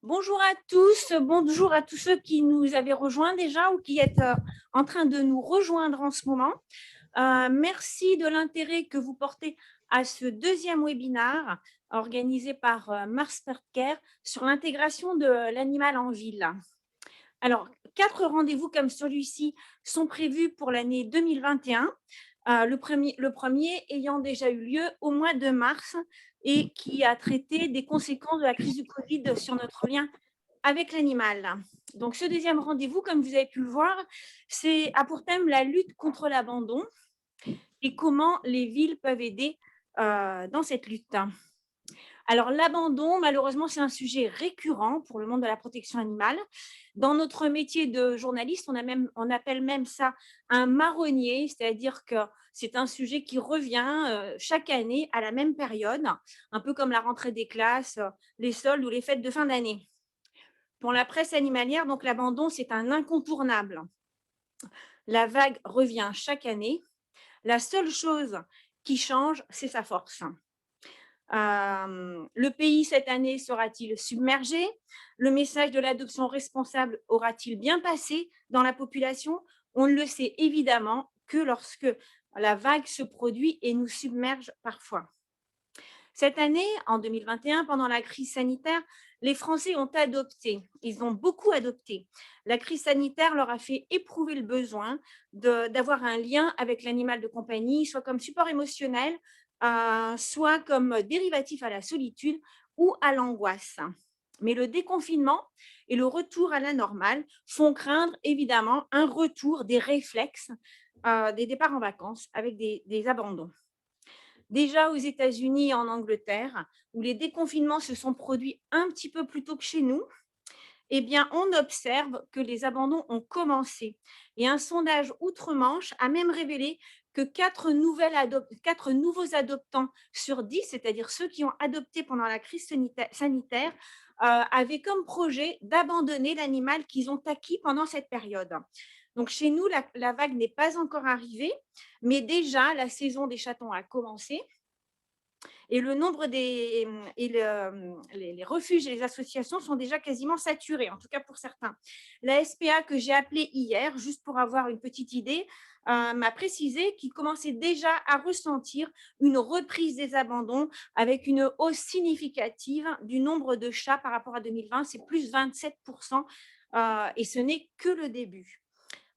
Bonjour à tous ceux qui nous avaient rejoints déjà ou qui êtes en train de nous rejoindre en ce moment. Merci de l'intérêt que vous portez à ce deuxième webinaire organisé par Mars Petcare sur l'intégration de l'animal en ville. Alors, 4 rendez-vous comme celui-ci sont prévus pour l'année 2021. Le premier ayant déjà eu lieu au mois de mars et qui a traité des conséquences de la crise du Covid sur notre lien avec l'animal. Donc, ce deuxième rendez-vous, comme vous avez pu le voir, a pour thème la lutte contre l'abandon et comment les villes peuvent aider dans cette lutte. Alors, l'abandon, malheureusement, c'est un sujet récurrent pour le monde de la protection animale. Dans notre métier de journaliste, on appelle même ça un marronnier, c'est-à-dire que c'est un sujet qui revient chaque année à la même période, un peu comme la rentrée des classes, les soldes ou les fêtes de fin d'année. Pour la presse animalière, donc l'abandon, c'est un incontournable. La vague revient chaque année. La seule chose qui change, c'est sa force. Le pays, cette année, sera-t-il submergé? Le message de l'adoption responsable aura-t-il bien passé dans la population? On ne le sait évidemment que lorsque la vague se produit et nous submerge parfois. Cette année, en 2021, pendant la crise sanitaire, les Français ont adopté, ils ont beaucoup adopté. La crise sanitaire leur a fait éprouver le besoin d'avoir un lien avec l'animal de compagnie, soit comme support émotionnel, soit comme dérivatif à la solitude ou à l'angoisse. Mais le déconfinement et le retour à la normale font craindre évidemment un retour des réflexes, des départs en vacances avec des abandons. Déjà aux États-Unis et en Angleterre, où les déconfinements se sont produits un petit peu plus tôt que chez nous, eh bien, on observe que les abandons ont commencé. Et un sondage outre-Manche a même révélé que 4 nouveaux adoptants sur 10, c'est-à-dire ceux qui ont adopté pendant la crise sanitaire, avaient comme projet d'abandonner l'animal qu'ils ont acquis pendant cette période. Donc, chez nous, la vague n'est pas encore arrivée, mais déjà, la saison des chatons a commencé. Et le nombre les refuges et les associations sont déjà quasiment saturés, en tout cas pour certains. La SPA que j'ai appelée hier, juste pour avoir une petite idée, m'a précisé qu'il commençait déjà à ressentir une reprise des abandons avec une hausse significative du nombre de chats par rapport à 2020, c'est plus 27%, et ce n'est que le début.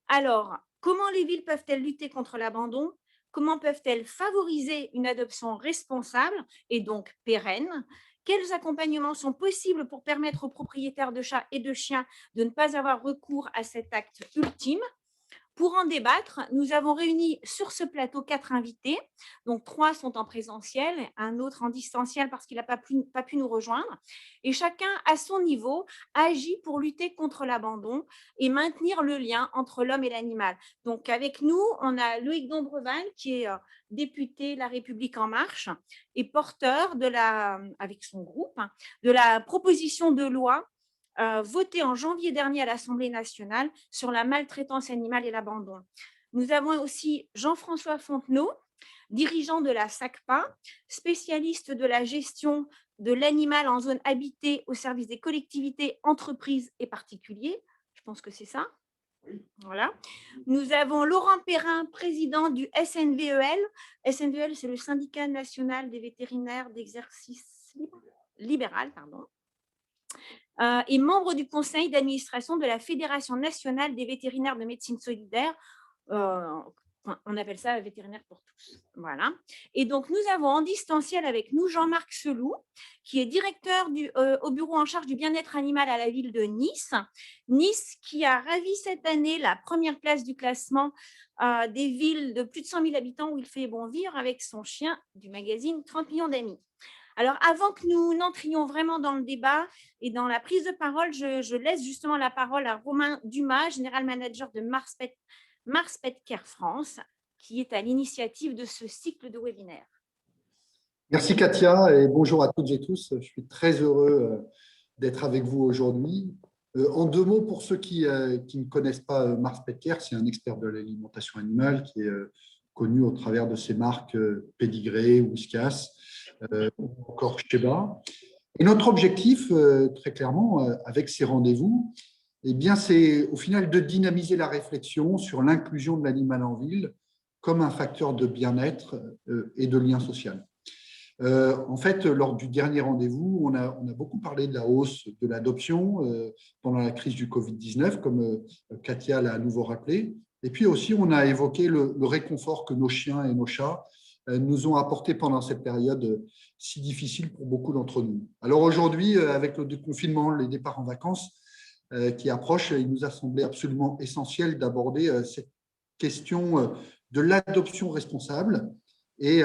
Alors, comment les villes peuvent-elles lutter contre l'abandon? Comment peuvent-elles favoriser une adoption responsable et donc pérenne? Quels accompagnements sont possibles pour permettre aux propriétaires de chats et de chiens de ne pas avoir recours à cet acte ultime? Pour en débattre, nous avons réuni sur ce plateau 4 invités. Donc, 3 sont en présentiel, un autre en distanciel parce qu'il n'a pas pu nous rejoindre. Et chacun, à son niveau, agit pour lutter contre l'abandon et maintenir le lien entre l'homme et l'animal. Donc, avec nous, on a Loïc Dombreval, qui est député La République En Marche et porteur avec son groupe, de la proposition de loi voté en janvier dernier à l'Assemblée nationale sur la maltraitance animale et l'abandon. Nous avons aussi Jean-François Fontenot, dirigeant de la SACPA, spécialiste de la gestion de l'animal en zone habitée au service des collectivités, entreprises et particuliers. Je pense que c'est ça. Voilà. Nous avons Laurent Perrin, président du SNVEL. SNVEL, c'est le syndicat national des vétérinaires d'exercice libéral, pardon. Et membre du conseil d'administration de la Fédération nationale des vétérinaires de médecine solidaire. On appelle ça vétérinaire pour tous. Voilà. Et donc, nous avons en distanciel avec nous Jean-Marc Selou, qui est directeur au bureau en charge du bien-être animal à la ville de Nice. Nice qui a ravi cette année la première place du classement des villes de plus de 100 000 habitants où il fait bon vivre avec son chien du magazine 30 millions d'amis. Alors, avant que nous n'entrions vraiment dans le débat et dans la prise de parole, je laisse justement la parole à Romain Dumas, général manager de Mars Petcare France, qui est à l'initiative de ce cycle de webinaires. Merci Katia et bonjour à toutes et tous. Je suis très heureux d'être avec vous aujourd'hui. En 2 mots, pour ceux qui ne connaissent pas Mars Petcare, c'est un expert de l'alimentation animale qui est connu au travers de ses marques Pédigré, Whiskas ou encore Sheba. Et notre objectif, très clairement, avec ces rendez-vous, eh bien, c'est au final de dynamiser la réflexion sur l'inclusion de l'animal en ville comme un facteur de bien-être et de lien social. En fait, lors du dernier rendez-vous, on a beaucoup parlé de la hausse de l'adoption pendant la crise du Covid-19, comme Katia l'a à nouveau rappelé. Et puis aussi, on a évoqué le réconfort que nos chiens et nos chats nous ont apporté pendant cette période si difficile pour beaucoup d'entre nous. Alors aujourd'hui, avec le déconfinement, les départs en vacances qui approchent, il nous a semblé absolument essentiel d'aborder cette question de l'adoption responsable et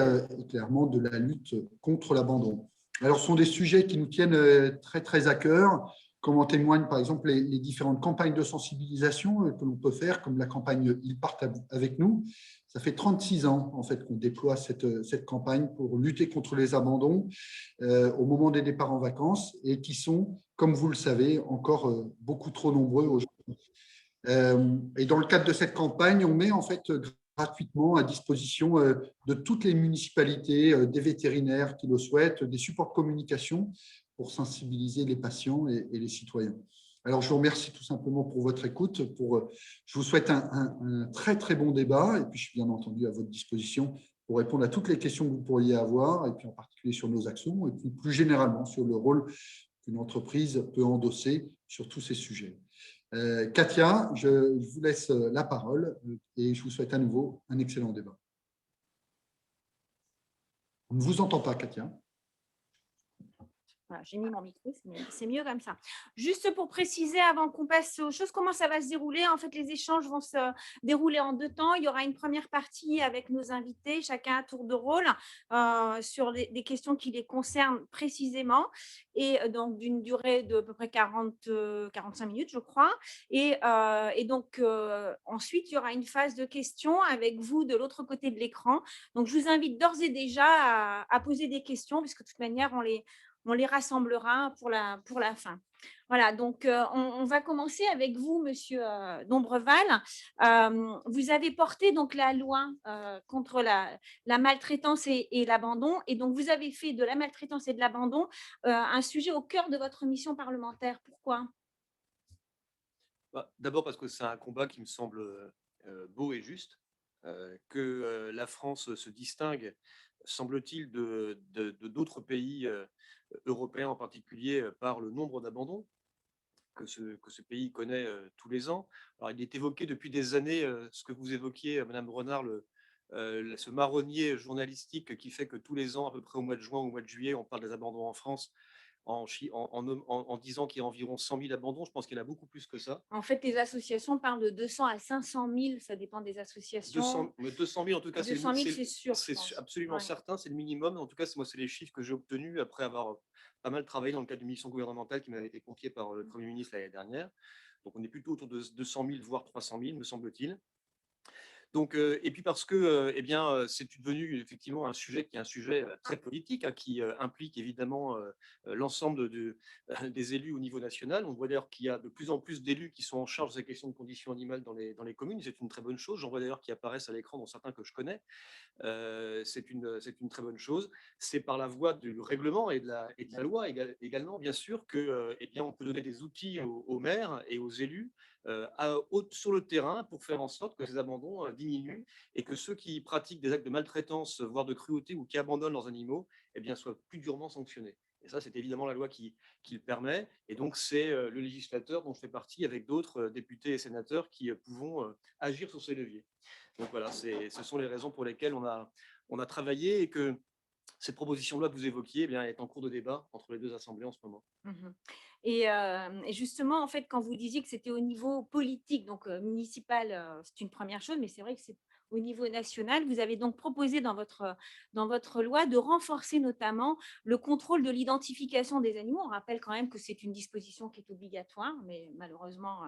clairement de la lutte contre l'abandon. Alors, ce sont des sujets qui nous tiennent très, très à cœur, comme en témoignent par exemple les différentes campagnes de sensibilisation que l'on peut faire, comme la campagne Ils partent avec nous. Ça fait 36 ans en fait qu'on déploie cette campagne pour lutter contre les abandons au moment des départs en vacances et qui sont, comme vous le savez, encore beaucoup trop nombreux aujourd'hui. Et dans le cadre de cette campagne, on met en fait gratuitement à disposition de toutes les municipalités, des vétérinaires qui le souhaitent, des supports de communication pour sensibiliser les patients et les citoyens. Alors, je vous remercie tout simplement pour votre écoute. Je vous souhaite un très, très bon débat et puis je suis bien entendu à votre disposition pour répondre à toutes les questions que vous pourriez avoir et puis en particulier sur nos actions et puis plus généralement sur le rôle qu'une entreprise peut endosser sur tous ces sujets. Katia, je vous laisse la parole et je vous souhaite à nouveau un excellent débat. On ne vous entend pas, Katia. Voilà, j'ai mis mon micro, c'est mieux comme ça. Juste pour préciser, avant qu'on passe aux choses, comment ça va se dérouler? En fait, les échanges vont se dérouler en 2 temps. Il y aura une première partie avec nos invités, chacun à tour de rôle, sur des questions qui les concernent précisément, et donc d'une durée de à peu près 45 minutes, je crois. Et donc, ensuite, il y aura une phase de questions avec vous de l'autre côté de l'écran. Donc, je vous invite d'ores et déjà à poser des questions, puisque de toute manière, on les rassemblera pour la fin. Voilà, donc on va commencer avec vous, Monsieur Dombreval. Vous avez porté donc la loi contre la maltraitance et l'abandon, et donc vous avez fait de la maltraitance et de l'abandon un sujet au cœur de votre mission parlementaire. Pourquoi? D'abord parce que c'est un combat qui me semble beau et juste, que la France se distingue, semble-t-il, de d'autres pays européens en particulier par le nombre d'abandons que ce pays connaît tous les ans. Alors, il est évoqué depuis des années, ce que vous évoquiez, Madame Renard, ce marronnier journalistique qui fait que tous les ans, à peu près au mois de juin ou au mois de juillet, on parle des abandons en France en disant qu'il y a environ 100 000 abandons. Je pense qu'il y en a beaucoup plus que ça. En fait, les associations parlent de 200 à 500 000, ça dépend des associations. 200 000 en tout cas, 200 000, c'est sûr. c'est absolument certain, c'est le minimum. En tout cas, c'est les chiffres que j'ai obtenus après avoir pas mal travaillé dans le cadre d'une mission gouvernementale qui m'avait été confiée par le Premier ministre l'année dernière. Donc, on est plutôt autour de 200 000, voire 300 000, me semble-t-il. Donc, et puis parce que eh bien, c'est devenu effectivement un sujet qui est un sujet très politique, hein, qui implique évidemment l'ensemble des élus au niveau national. On voit d'ailleurs qu'il y a de plus en plus d'élus qui sont en charge de ces questions de conditions animales dans les communes. C'est une très bonne chose. J'en vois d'ailleurs qui apparaissent à l'écran, dont certains que je connais. C'est une très bonne chose. C'est par la voie du règlement et de la loi également, bien sûr, que eh bien, on peut donner des outils aux maires et aux élus sur le terrain pour faire en sorte que ces abandons diminuent et que ceux qui pratiquent des actes de maltraitance, voire de cruauté ou qui abandonnent leurs animaux, eh bien, soient plus durement sanctionnés. Et ça, c'est évidemment la loi qui le permet. Et donc, c'est le législateur dont je fais partie avec d'autres députés et sénateurs qui pouvons agir sur ces leviers. Donc voilà, ce sont les raisons pour lesquelles on a travaillé et que cette proposition de loi que vous évoquiez, eh bien, est en cours de débat entre les deux assemblées en ce moment. Et justement, en fait, quand vous disiez que c'était au niveau politique, donc municipal, c'est une première chose, mais c'est vrai que c'est au niveau national. Vous avez donc proposé dans votre loi de renforcer notamment le contrôle de l'identification des animaux. On rappelle quand même que c'est une disposition qui est obligatoire, mais malheureusement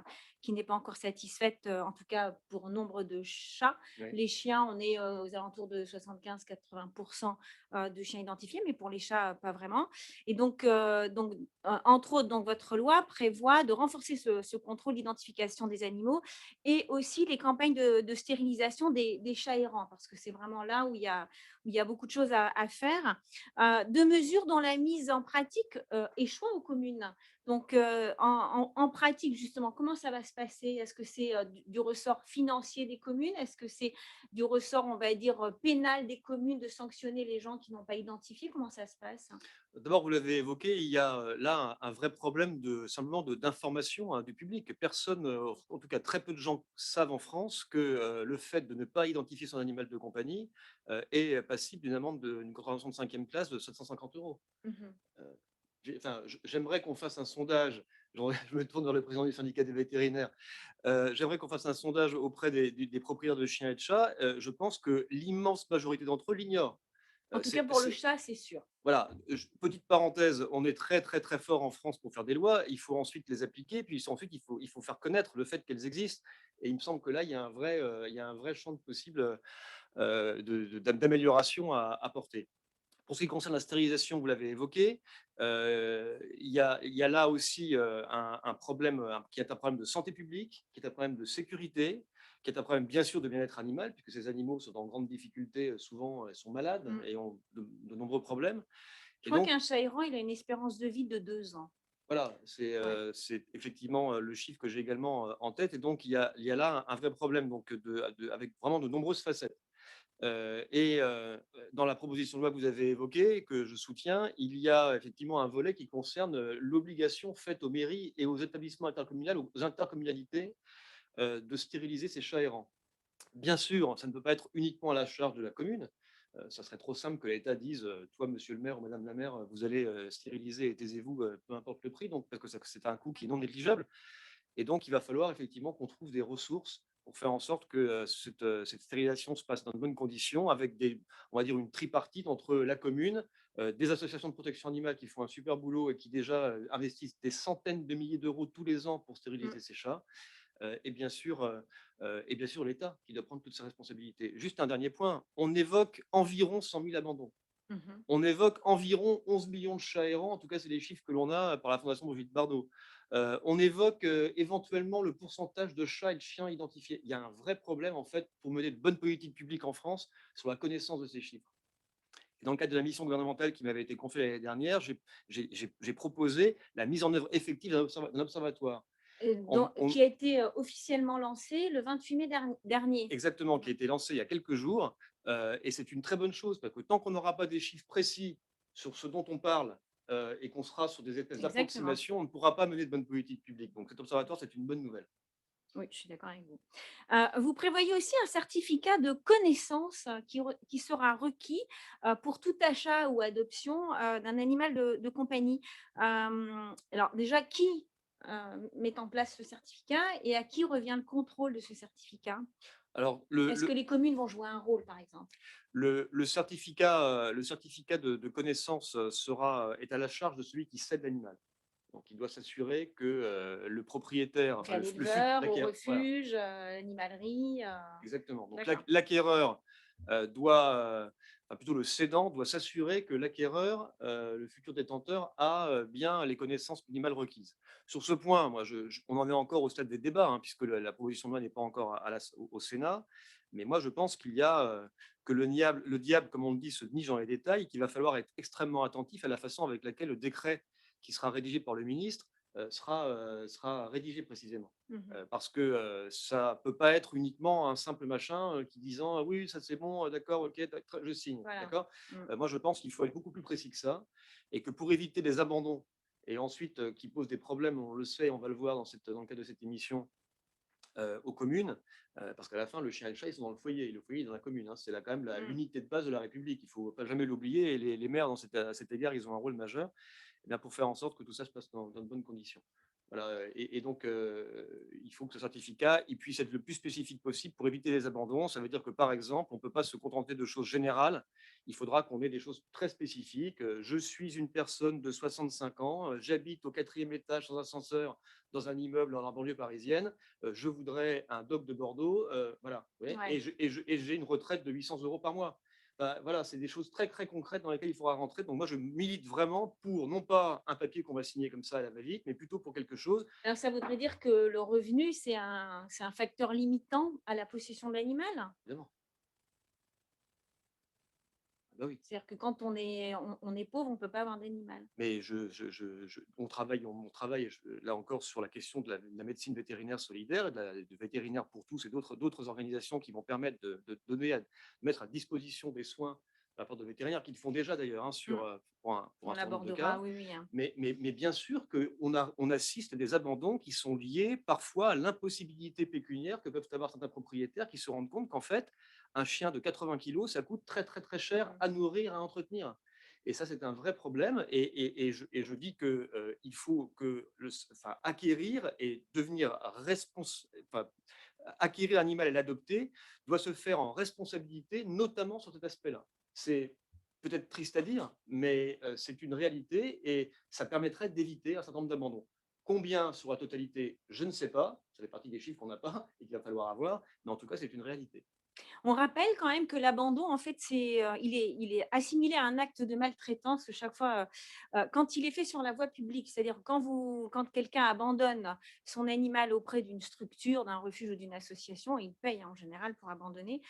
qui n'est pas encore satisfaite, en tout cas pour nombre de chats. Oui. Les chiens, on est aux alentours de 75-80% de chiens identifiés, mais pour les chats, pas vraiment. Et donc entre autres, donc, votre loi prévoit de renforcer ce contrôle d'identification des animaux et aussi les campagnes de stérilisation des des chats errants, parce que c'est vraiment là où il y a beaucoup de choses à faire. De mesures dont la mise en pratique échoue aux communes. Donc, en pratique, justement, comment ça va se passer? Est-ce que c'est du ressort financier des communes? Est-ce que c'est du ressort, on va dire, pénal des communes de sanctionner les gens qui n'ont pas identifié? Comment ça se passe? D'abord, vous l'avez évoqué, il y a là un vrai problème simplement d'information, hein, du public. Personne, en tout cas très peu de gens savent en France que le fait de ne pas identifier son animal de compagnie est passible d'une amende d'une contravention de cinquième classe de 750 €. Mhm. Enfin, j'aimerais qu'on fasse un sondage. Je me tourne vers le président du syndicat des vétérinaires. J'aimerais qu'on fasse un sondage auprès des propriétaires de chiens et de chats. Je pense que l'immense majorité d'entre eux l'ignorent. En tout cas, pour le chat, c'est sûr. Voilà, petite parenthèse, on est très, très, très fort en France pour faire des lois. Il faut ensuite les appliquer, puis ensuite, il faut faire connaître le fait qu'elles existent. Et il me semble que là, il y a un vrai champ de possible d'amélioration à apporter. Pour ce qui concerne la stérilisation, vous l'avez évoqué, il y a là aussi un problème qui est un problème de santé publique, qui est un problème de sécurité, qui est un problème bien sûr de bien-être animal, puisque ces animaux sont en grande difficulté, souvent sont malades Mm. et ont de nombreux problèmes. Je Et crois donc, qu'un chat errant, il a une espérance de vie de 2 ans. voilà, Ouais. c'est effectivement le chiffre que j'ai également en tête. Et donc, il y a là un vrai problème donc, avec vraiment de nombreuses facettes. Dans la proposition de loi que vous avez évoquée, que je soutiens, il y a effectivement un volet qui concerne l'obligation faite aux mairies et aux établissements intercommunaux, aux intercommunalités, de stériliser ces chats errants. Bien sûr, ça ne peut pas être uniquement à la charge de la commune. Ça serait trop simple que l'État dise, toi, monsieur le maire ou madame la maire, vous allez stériliser et taisez-vous, peu importe le prix, donc, parce que c'est un coût qui est non négligeable. Et donc, il va falloir effectivement qu'on trouve des ressources pour faire en sorte que cette stérilisation se passe dans de bonnes conditions, avec on va dire une tripartite entre la commune, des associations de protection animale qui font un super boulot et qui déjà investissent des centaines de milliers d'euros tous les ans pour Mm. stériliser ces chats, et bien sûr l'État qui doit prendre toutes ses responsabilités. Juste un dernier point, on évoque environ 100 000 abandons. Mhm. On évoque environ 11 millions de chats errants, en tout cas, c'est les chiffres que l'on a par la Fondation Brigitte Bardot. On évoque éventuellement le pourcentage de chats et de chiens identifiés. Il y a un vrai problème, en fait, pour mener de bonnes politiques publiques en France sur la connaissance de ces chiffres. Et dans le cadre de la mission gouvernementale qui m'avait été confiée l'année dernière, j'ai proposé la mise en œuvre effective d'un observatoire. On, Qui a été officiellement lancé le 28 mai dernier. Exactement, qui a été lancé il y a quelques jours. Et c'est une très bonne chose, parce que tant qu'on n'aura pas des chiffres précis sur ce dont on parle et qu'on sera sur des espèces Exactement. d'approximations, on ne pourra pas mener de bonnes politiques publiques. Donc cet observatoire, c'est une bonne nouvelle. Oui, je suis d'accord avec vous. Vous prévoyez aussi un certificat de connaissance qui sera requis pour tout achat ou adoption d'un animal de compagnie. Alors déjà, qui met en place ce certificat et à qui revient le contrôle de ce certificat? Alors, Est-ce que les communes vont jouer un rôle, par exemple? le certificat de connaissance est à la charge de celui qui cède l'animal. Donc, il doit s'assurer que le propriétaire, Donc enfin, à l'éleveur, au voilà, refuge, l'animalerie. exactement. Donc D'accord. l'acquéreur enfin plutôt le cédant doit s'assurer que l'acquéreur, le futur détenteur, a bien les connaissances minimales requises. Sur ce point, moi, on en est encore au stade des débats, hein, puisque la proposition de loi n'est pas encore au Sénat. Mais moi, je pense qu'il y a que le diable, comme on le dit, se niche dans les détails, qu'il va falloir être extrêmement attentif à la façon avec laquelle le décret qui sera rédigé par le ministre sera rédigé précisément. Mhm. Parce que ça ne peut pas être uniquement un simple machin qui disant ah oui, ça c'est bon, d'accord, ok, je signe. Voilà. D'accord. Mm. Moi, je pense qu'il faut être beaucoup plus précis que ça et que pour éviter des abandons et ensuite qui posent des problèmes, on le sait, on va le voir dans le cadre de cette émission, aux communes, parce qu'à la fin, le chien et le chat, ils sont dans le foyer, et le foyer est dans la commune. Hein. C'est là quand même Mm. l'unité de base de la République. Il ne faut pas jamais l'oublier, et les maires, à cet égard, ils ont un rôle majeur. Eh bien, pour faire en sorte que tout ça se passe dans de bonnes conditions. Voilà. Et donc, il faut que ce certificat il puisse être le plus spécifique possible pour éviter les abandons. Ça veut dire que, par exemple, on ne peut pas se contenter de choses générales. Il faudra qu'on ait des choses très spécifiques. Je suis une personne de 65 ans, j'habite au 4e étage sans ascenseur dans un immeuble dans la banlieue parisienne. Je voudrais un doc de Bordeaux, voilà, ouais, Ouais. et j'ai une retraite de 800 € par mois. Bah, voilà, c'est des choses très, très concrètes dans lesquelles il faudra rentrer. Donc moi, je milite vraiment pour, non pas un papier qu'on va signer comme ça à la va-vite, mais plutôt pour quelque chose. Alors, ça voudrait dire que le revenu, c'est un facteur limitant à la possession de l'animal? Évidemment. Bah oui. C'est-à-dire que quand on est pauvre, on ne peut pas avoir d'animal. Mais on travaille là encore sur la question de la médecine vétérinaire solidaire, et de vétérinaire pour tous et d'autres organisations qui vont permettre de donner, mettre à disposition des soins de la part de vétérinaires, qui le font déjà d'ailleurs, hein, Mmh. pour On un certain nombre de l'abordera, cas. oui, oui, hein. Mais bien sûr on assiste à des abandons qui sont liés parfois à l'impossibilité pécuniaire que peuvent avoir certains propriétaires, qui se rendent compte qu'en fait, un chien de 80 kilos, ça coûte très, très, très cher Mmh. à nourrir, à entretenir. Et ça, c'est un vrai problème. Et je dis que, il faut que enfin, acquérir et devenir enfin, acquérir l'animal et l'adopter doit se faire en responsabilité, notamment sur cet aspect-là. C'est peut-être triste à dire, mais c'est une réalité et ça permettrait d'éviter un certain nombre d'abandons. Combien sur la totalité, je ne sais pas. Ça fait partie des chiffres qu'on n'a pas et qu'il va falloir avoir, mais en tout cas, c'est une réalité. On rappelle quand même que l'abandon, en fait, il est assimilé à un acte de maltraitance chaque fois, quand il est fait sur la voie publique. C'est-à-dire quand quelqu'un abandonne son animal auprès d'une structure, d'un refuge ou d'une association, il paye en général pour abandonner,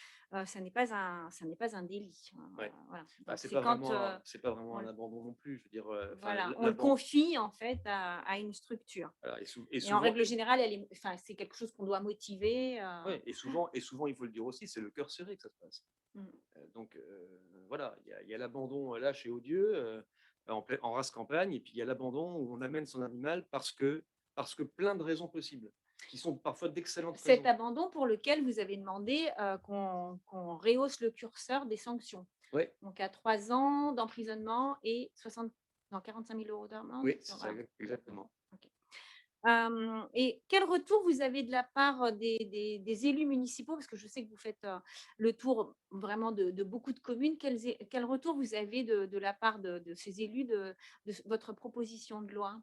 ça n'est pas un délit. Ouais. Voilà. Bah, Donc c'est quand, c'est pas vraiment on un abandon non plus. Je veux dire, enfin, voilà, on le l'abandon. confie en fait à une structure Voilà, et en règle générale, enfin, c'est quelque chose qu'on doit motiver, ouais, et souvent, il faut le dire aussi, c'est le cœur serré que ça se passe. mmh. Donc voilà, il y a l'abandon lâche et odieux, en race campagne, et puis il y a l'abandon où on amène son animal parce que plein de raisons possibles, qui sont parfois d'excellentes Cet raisons. abandon pour lequel vous avez demandé, qu'on rehausse le curseur des sanctions. Ouais, Donc à 3 ans d'emprisonnement et 60 non 45 000 € d'amende? oui, c'est ça, Voilà, exactement. OK. Et quel retour vous avez de la part des élus municipaux? Parce que je sais que vous faites, le tour vraiment de beaucoup de communes. Quel retour vous avez de la part de ces élus de votre proposition de loi?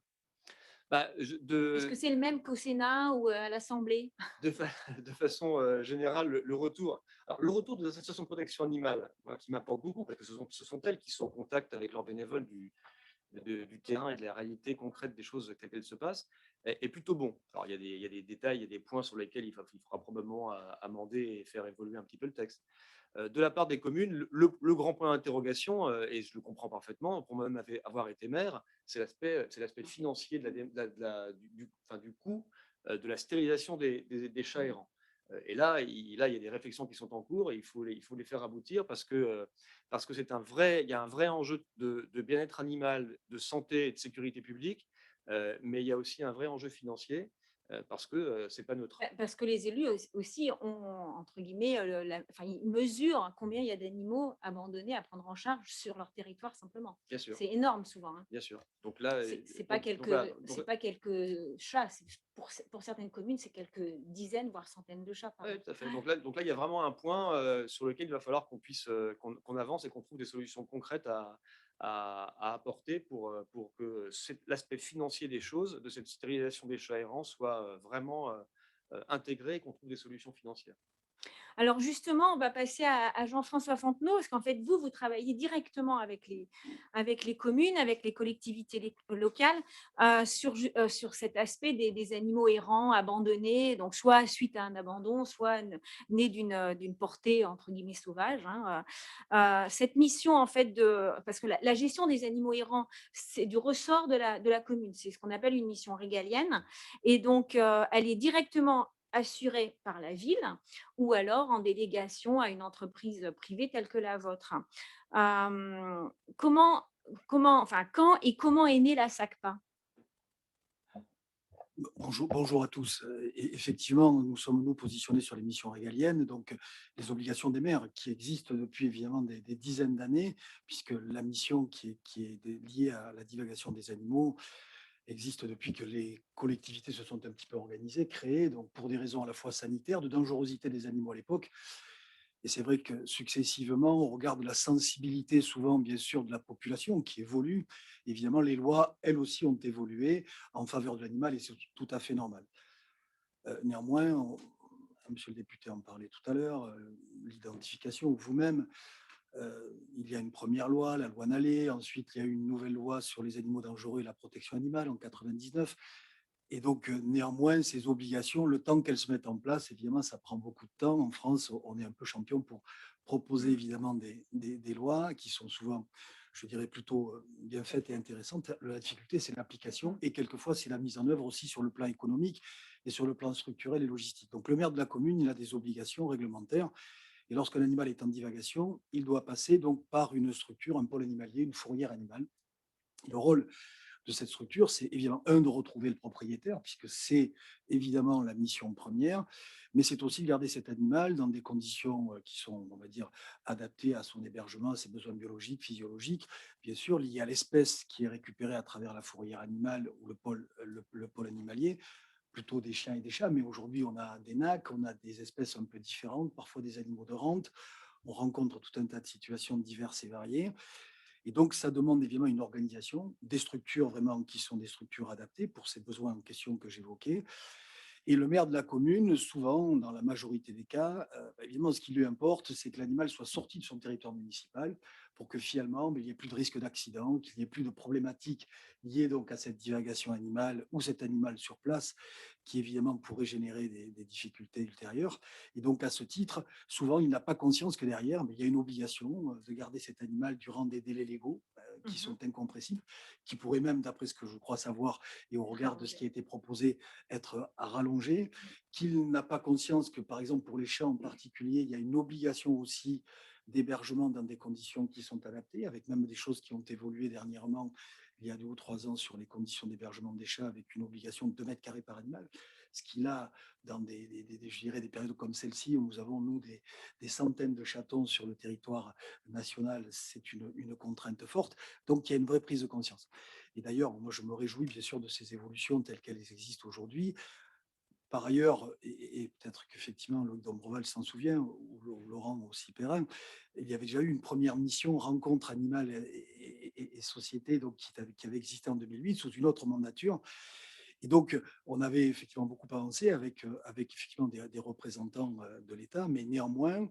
Bah, Est-ce que c'est le même qu'au Sénat ou, à l'Assemblée? de, fa- de façon générale, le retour des associations de protection animale, moi, qui m'apporte beaucoup, parce que ce sont elles qui sont en contact avec leurs bénévoles du terrain et de la réalité concrète des choses telles qu'elles se passent, est plutôt bon. Alors, il y a des détails, il y a des points sur lesquels il faudra probablement amender et faire évoluer un petit peu le texte. De la part des communes, le grand point d'interrogation, et je le comprends parfaitement, pour moi-même avoir été maire, c'est l'aspect financier du coût de la stérilisation des chats Mmh. errants. Et là, il y a des réflexions qui sont en cours et il faut les faire aboutir parce que il y a un vrai enjeu de bien-être animal, de santé et de sécurité publique, mais il y a aussi un vrai enjeu financier parce que c'est pas neutre. Bah, parce que les élus aussi ont, entre guillemets, enfin, ils mesurent combien il y a d'animaux abandonnés à prendre en charge sur leur territoire simplement. Bien sûr, C'est énorme souvent, hein. bien sûr. Donc là, C'est pas quelques chats, pour certaines communes, c'est quelques dizaines, voire centaines de chats par ouais, an. tout à fait. Donc là, il y a vraiment un point sur lequel il va falloir qu'on avance et qu'on trouve des solutions concrètes à apporter pour que l'aspect financier des choses, de cette stérilisation des chats errants, soit vraiment intégré et qu'on trouve des solutions financières. Alors justement, on va passer à Jean-François Fontenot, parce qu'en fait, vous travaillez directement avec les communes, avec les collectivités locales, sur cet aspect des animaux errants, abandonnés, donc soit suite à un abandon, soit nés d'une portée entre guillemets sauvage, hein. Cette mission, en fait, parce que la gestion des animaux errants, c'est du ressort de la commune, c'est ce qu'on appelle une mission régalienne, et donc elle est directement assurée par la ville ou alors en délégation à une entreprise privée telle que la vôtre. Hem, comment enfin, quand et comment est née la SACPA? Bonjour à tous. Effectivement, nous sommes nous positionnés sur les missions régaliennes, donc les obligations des maires qui existent depuis évidemment des dizaines d'années, puisque la mission qui est liée à la divagation des animaux existe depuis que les collectivités se sont un petit peu organisées, créées, donc pour des raisons à la fois sanitaires, de dangerosité des animaux à l'époque. Et c'est vrai que successivement, au regard de la sensibilité souvent, bien sûr, de la population qui évolue, évidemment, les lois, elles aussi, ont évolué en faveur de l'animal et c'est tout à fait normal. Néanmoins, monsieur le député en parlait tout à l'heure, l'identification, vous-même, il y a une première loi, la loi Nallet, ensuite il y a eu une nouvelle loi sur les animaux dangereux et la protection animale en 99. Et donc, néanmoins, ces obligations, le temps qu'elles se mettent en place, évidemment, ça prend beaucoup de temps. En France, on est un peu champion pour proposer Mmh. évidemment des lois qui sont souvent, je dirais, plutôt bien faites et intéressantes. La difficulté, c'est l'application Mmh. et quelquefois, c'est la mise en œuvre aussi sur le plan économique et sur le plan structurel et logistique. Donc, le maire de la commune, il a des obligations réglementaires et lorsqu'un animal est en divagation, il doit passer donc par une structure, un pôle animalier, une fourrière animale. Le rôle de cette structure, c'est évidemment, un, de retrouver le propriétaire, puisque c'est évidemment la mission première, mais c'est aussi de garder cet animal dans des conditions qui sont, on va dire, adaptées à son hébergement, à ses besoins biologiques, physiologiques, bien sûr, liés à l'espèce qui est récupérée à travers la fourrière animale ou le pôle animalier, plutôt des chiens et des chats, mais aujourd'hui, on a des nacs, on a des espèces un peu différentes, parfois des animaux de rente, on rencontre tout un tas de situations diverses et variées. Et donc, ça demande évidemment une organisation, des structures vraiment qui sont des structures adaptées pour ces besoins en question que j'évoquais. Et le maire de la commune, souvent, dans la majorité des cas, évidemment, ce qui lui importe, c'est que l'animal soit sorti de son territoire municipal pour que finalement, il n'y ait plus de risque d'accident, qu'il n'y ait plus de problématiques liées donc à cette divagation animale ou cet animal sur place, qui évidemment pourrait générer des difficultés ultérieures. Et donc, à ce titre, souvent, il n'a pas conscience que derrière, mais il y a une obligation de garder cet animal durant des délais légaux qui Mmh. sont incompressibles, qui pourraient même, d'après ce que je crois savoir et au regard de ce qui a été proposé, être rallongé, qu'il n'a pas conscience que, par exemple, pour les chats en particulier, il y a une obligation aussi d'hébergement dans des conditions qui sont adaptées, avec même des choses qui ont évolué dernièrement, il y a 2 ou 3 ans, sur les conditions d'hébergement des chats, avec une obligation de 2 mètres carrés par animal. Ce qui, là, dans je dirais des périodes comme celle-ci, où nous avons, nous, des centaines de chatons sur le territoire national, c'est une contrainte forte. Donc, il y a une vraie prise de conscience. Et d'ailleurs, moi, je me réjouis bien sûr de ces évolutions telles qu'elles existent aujourd'hui. Par ailleurs, et peut-être qu'effectivement, Loïc Dombreval s'en souvient, ou Laurent aussi Perrin, il y avait déjà eu une première mission rencontre animale et société donc, qui avait existé en 2008 sous une autre mandature. Et donc, on avait effectivement beaucoup avancé avec effectivement des représentants de l'État, mais néanmoins,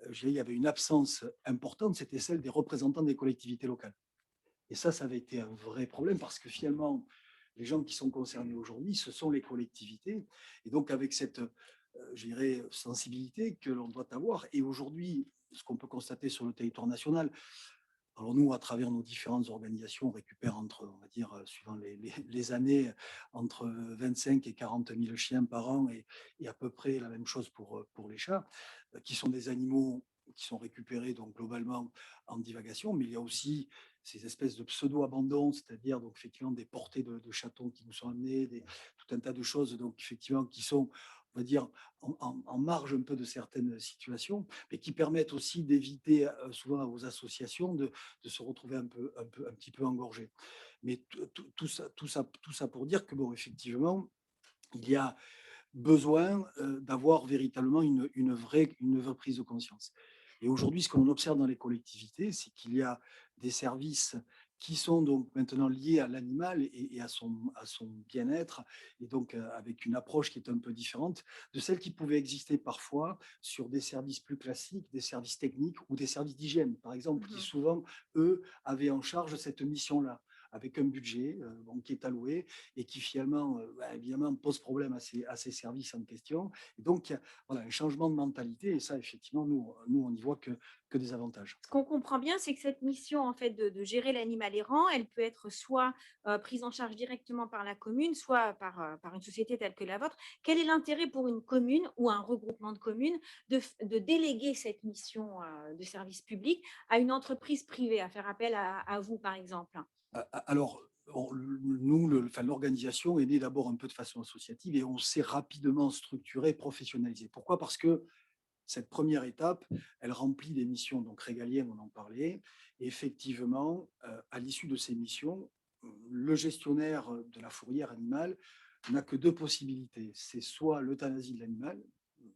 je dirais, il y avait une absence importante, c'était celle des représentants des collectivités locales. Et ça avait été un vrai problème parce que finalement, les gens qui sont concernés aujourd'hui, ce sont les collectivités. Et donc, avec cette, je dirais, sensibilité que l'on doit avoir, et aujourd'hui, ce qu'on peut constater sur le territoire national, alors nous, à travers nos différentes organisations, on récupère entre, on va dire, suivant les années, entre 25 et 40 000 chiens par an et à peu près la même chose pour les chats, qui sont des animaux qui sont récupérés donc globalement en divagation, mais il y a aussi ces espèces de pseudo-abandons, c'est-à-dire donc effectivement des portées de chatons qui nous sont amenés, tout un tas de choses donc effectivement qui sont, on va dire, en marge un peu de certaines situations, mais qui permettent aussi d'éviter souvent aux associations de se retrouver un petit peu engorgé. Mais tout ça pour dire que, bon, effectivement, il y a besoin d'avoir véritablement une vraie prise de conscience. Et aujourd'hui, ce que l'on observe dans les collectivités, c'est qu'il y a des services qui sont donc maintenant liés à l'animal et à son bien-être, et donc avec une approche qui est un peu différente de celle qui pouvait exister parfois sur des services plus classiques, des services techniques ou des services d'hygiène, par exemple, qui Mmh. souvent, eux, avaient en charge cette mission-là, avec un budget bon, qui est alloué et qui finalement, évidemment, pose problème à ces services en question. Et donc, il y a voilà, un changement de mentalité, et ça, effectivement, nous on n'y voit que des avantages. Ce qu'on comprend bien, c'est que cette mission, en fait, de gérer l'animal errant, elle peut être soit, prise en charge directement par la commune, soit par une société telle que la vôtre. Quel est l'intérêt pour une commune ou un regroupement de communes de déléguer cette mission, de service public à une entreprise privée, à faire appel à vous, par exemple? Alors, nous, enfin, l'organisation est née d'abord un peu de façon associative et on s'est rapidement structuré, professionnalisé. Pourquoi? Parce que cette première étape, elle remplit des missions donc régaliennes, on en parlait. Et effectivement, à l'issue de ces missions, le gestionnaire de la fourrière animale n'a que 2 possibilités. C'est soit l'euthanasie de l'animal,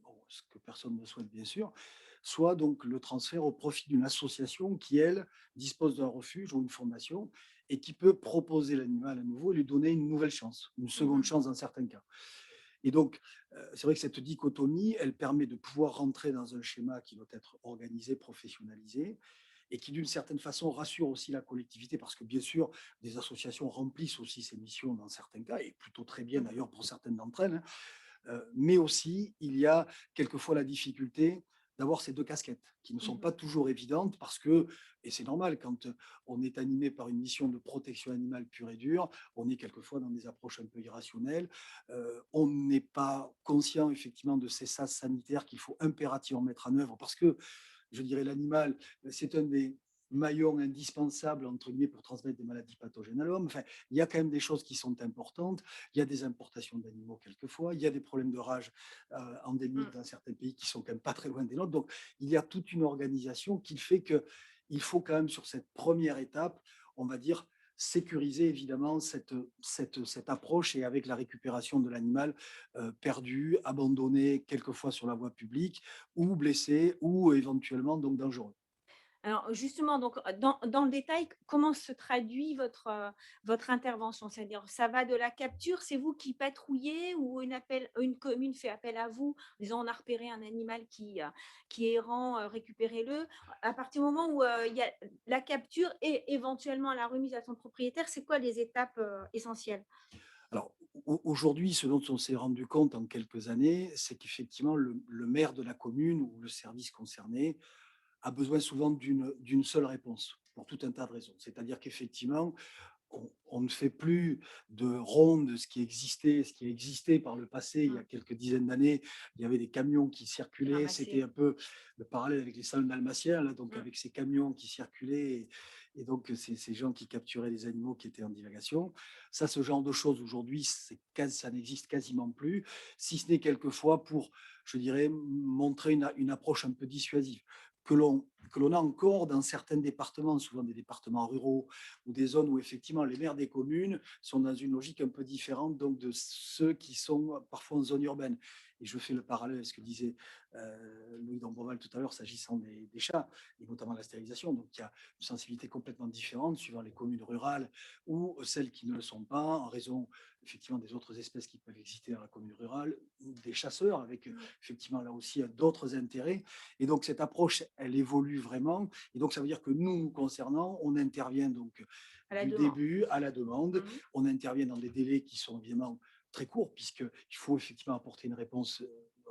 bon, ce que personne ne souhaite bien sûr, soit donc le transfert au profit d'une association qui, elle, dispose d'un refuge ou une fondation et qui peut proposer l'animal à nouveau et lui donner une nouvelle chance, une seconde Mmh. chance dans certains cas. Et donc, c'est vrai que cette dichotomie, elle permet de pouvoir rentrer dans un schéma qui doit être organisé, professionnalisé. et qui, d'une certaine façon, rassure aussi la collectivité, parce que, bien sûr, des associations remplissent aussi ces missions dans certains cas, et plutôt très bien d'ailleurs pour certaines d'entre elles, hein. Mais aussi, il y a quelquefois la difficulté d'avoir ces deux casquettes qui ne sont pas toujours évidentes parce que, et c'est normal, quand on est animé par une mission de protection animale pure et dure, on est quelquefois dans des approches un peu irrationnelles. On n'est pas conscient effectivement de ces sas sanitaires qu'il faut impérativement mettre en œuvre parce que, je dirais, l'animal, c'est un des maillons indispensables entre guillemets pour transmettre des maladies pathogènes à l'homme. Enfin, il y a quand même des choses qui sont importantes. Il y a des importations d'animaux quelquefois. Il y a des problèmes de rage endémiques dans certains pays qui sont quand même pas très loin des nôtres. Donc, il y a toute une organisation qui fait que il faut quand même sur cette première étape, on va dire, sécuriser évidemment cette approche et avec la récupération de l'animal perdu, abandonné quelquefois sur la voie publique ou blessé ou éventuellement donc dangereux. Alors justement, donc, dans le détail, comment se traduit votre intervention? C'est-à-dire, ça va de la capture, c'est vous qui patrouillez ou une commune fait appel à vous, en disant: «On a repéré un animal qui est errant, récupérez-le». À partir du moment où, il y a la capture et éventuellement la remise à son propriétaire, c'est quoi les étapes, essentielles? Alors, aujourd'hui, ce dont on s'est rendu compte en quelques années, c'est qu'effectivement, le maire de la commune ou le service concerné a besoin souvent d'une seule réponse pour tout un tas de raisons. C'est-à-dire qu'effectivement, on ne fait plus de ronde, ce qui existait par le passé, il y a Mmh, quelques dizaines d'années. Il y avait des camions qui et circulaient. C'était ramasser. un peu le parallèle avec les salles dalmatiens, là, donc Mmh. avec ces camions qui circulaient et donc ces gens qui capturaient les animaux qui étaient en divagation. Ça, ce genre de choses aujourd'hui, ça n'existe quasiment plus, si ce n'est quelquefois pour, je dirais, montrer une approche un peu dissuasive que l'on a encore dans certains départements, souvent des départements ruraux ou des zones où effectivement les maires des communes sont dans une logique un peu différente donc de ceux qui sont parfois en zone urbaine. Et je fais le parallèle avec ce que disait Louis Dombreval tout à l'heure s'agissant des chats et notamment la stérilisation. Donc il y a une sensibilité complètement différente suivant les communes rurales ou celles qui ne le sont pas en raison effectivement des autres espèces qui peuvent exister dans la commune rurale, ou des chasseurs avec Mmh. effectivement là aussi d'autres intérêts. Et donc cette approche, elle évolue vraiment. Et donc ça veut dire que nous concernant, on intervient donc À la du demande. début à la demande. Mmh. On intervient dans des délais qui sont évidemment très courts, puisqu'il faut effectivement apporter une réponse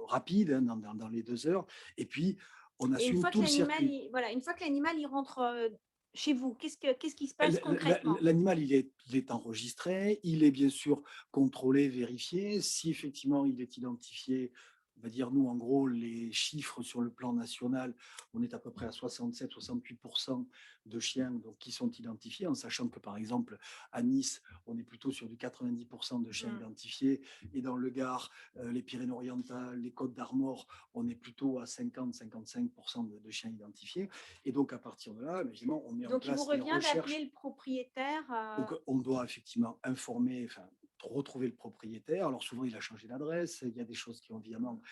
rapide hein, dans les 2 heures. Et puis, on Et une assume fois que tout le l'animal, circuit. voilà, une fois que l'animal, il rentre, chez vous, qu'est-ce qui se passe concrètement? L'animal, il est enregistré, il est bien sûr contrôlé, vérifié. Si effectivement il est identifié, on va dire nous, en gros, les chiffres sur le plan national, on est à peu près à 67-68% de chiens donc, qui sont identifiés, en sachant que par exemple à Nice, on est plutôt sur du 90% de chiens Mmh. identifiés, et dans le Gard, les Pyrénées-Orientales, les Côtes d'Armor, on est plutôt à 50-55% de chiens identifiés. Et donc à partir de là, évidemment, on met en Donc il vous place des revient d'appeler recherches. le propriétaire, Donc, on doit effectivement informer, enfin, retrouver le propriétaire. Alors, souvent, il a changé d'adresse. Il y a des choses qui ont évidemment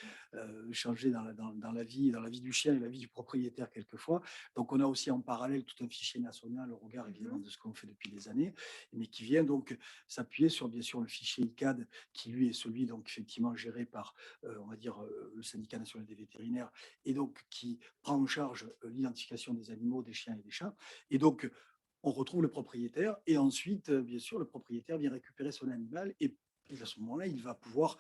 changé dans dans la vie du chien et la vie du propriétaire quelquefois. Donc, on a aussi en parallèle tout un fichier national au regard mmh évidemment mh. de ce qu'on fait depuis des années, mais qui vient donc s'appuyer sur, bien sûr, le fichier ICAD, qui lui est celui, donc, effectivement, géré par, on va dire, le syndicat national des vétérinaires, et donc qui prend en charge l'identification des animaux, des chiens et des chats. Et donc, on retrouve le propriétaire et ensuite, bien sûr, le propriétaire vient récupérer son animal et à ce moment-là, il va pouvoir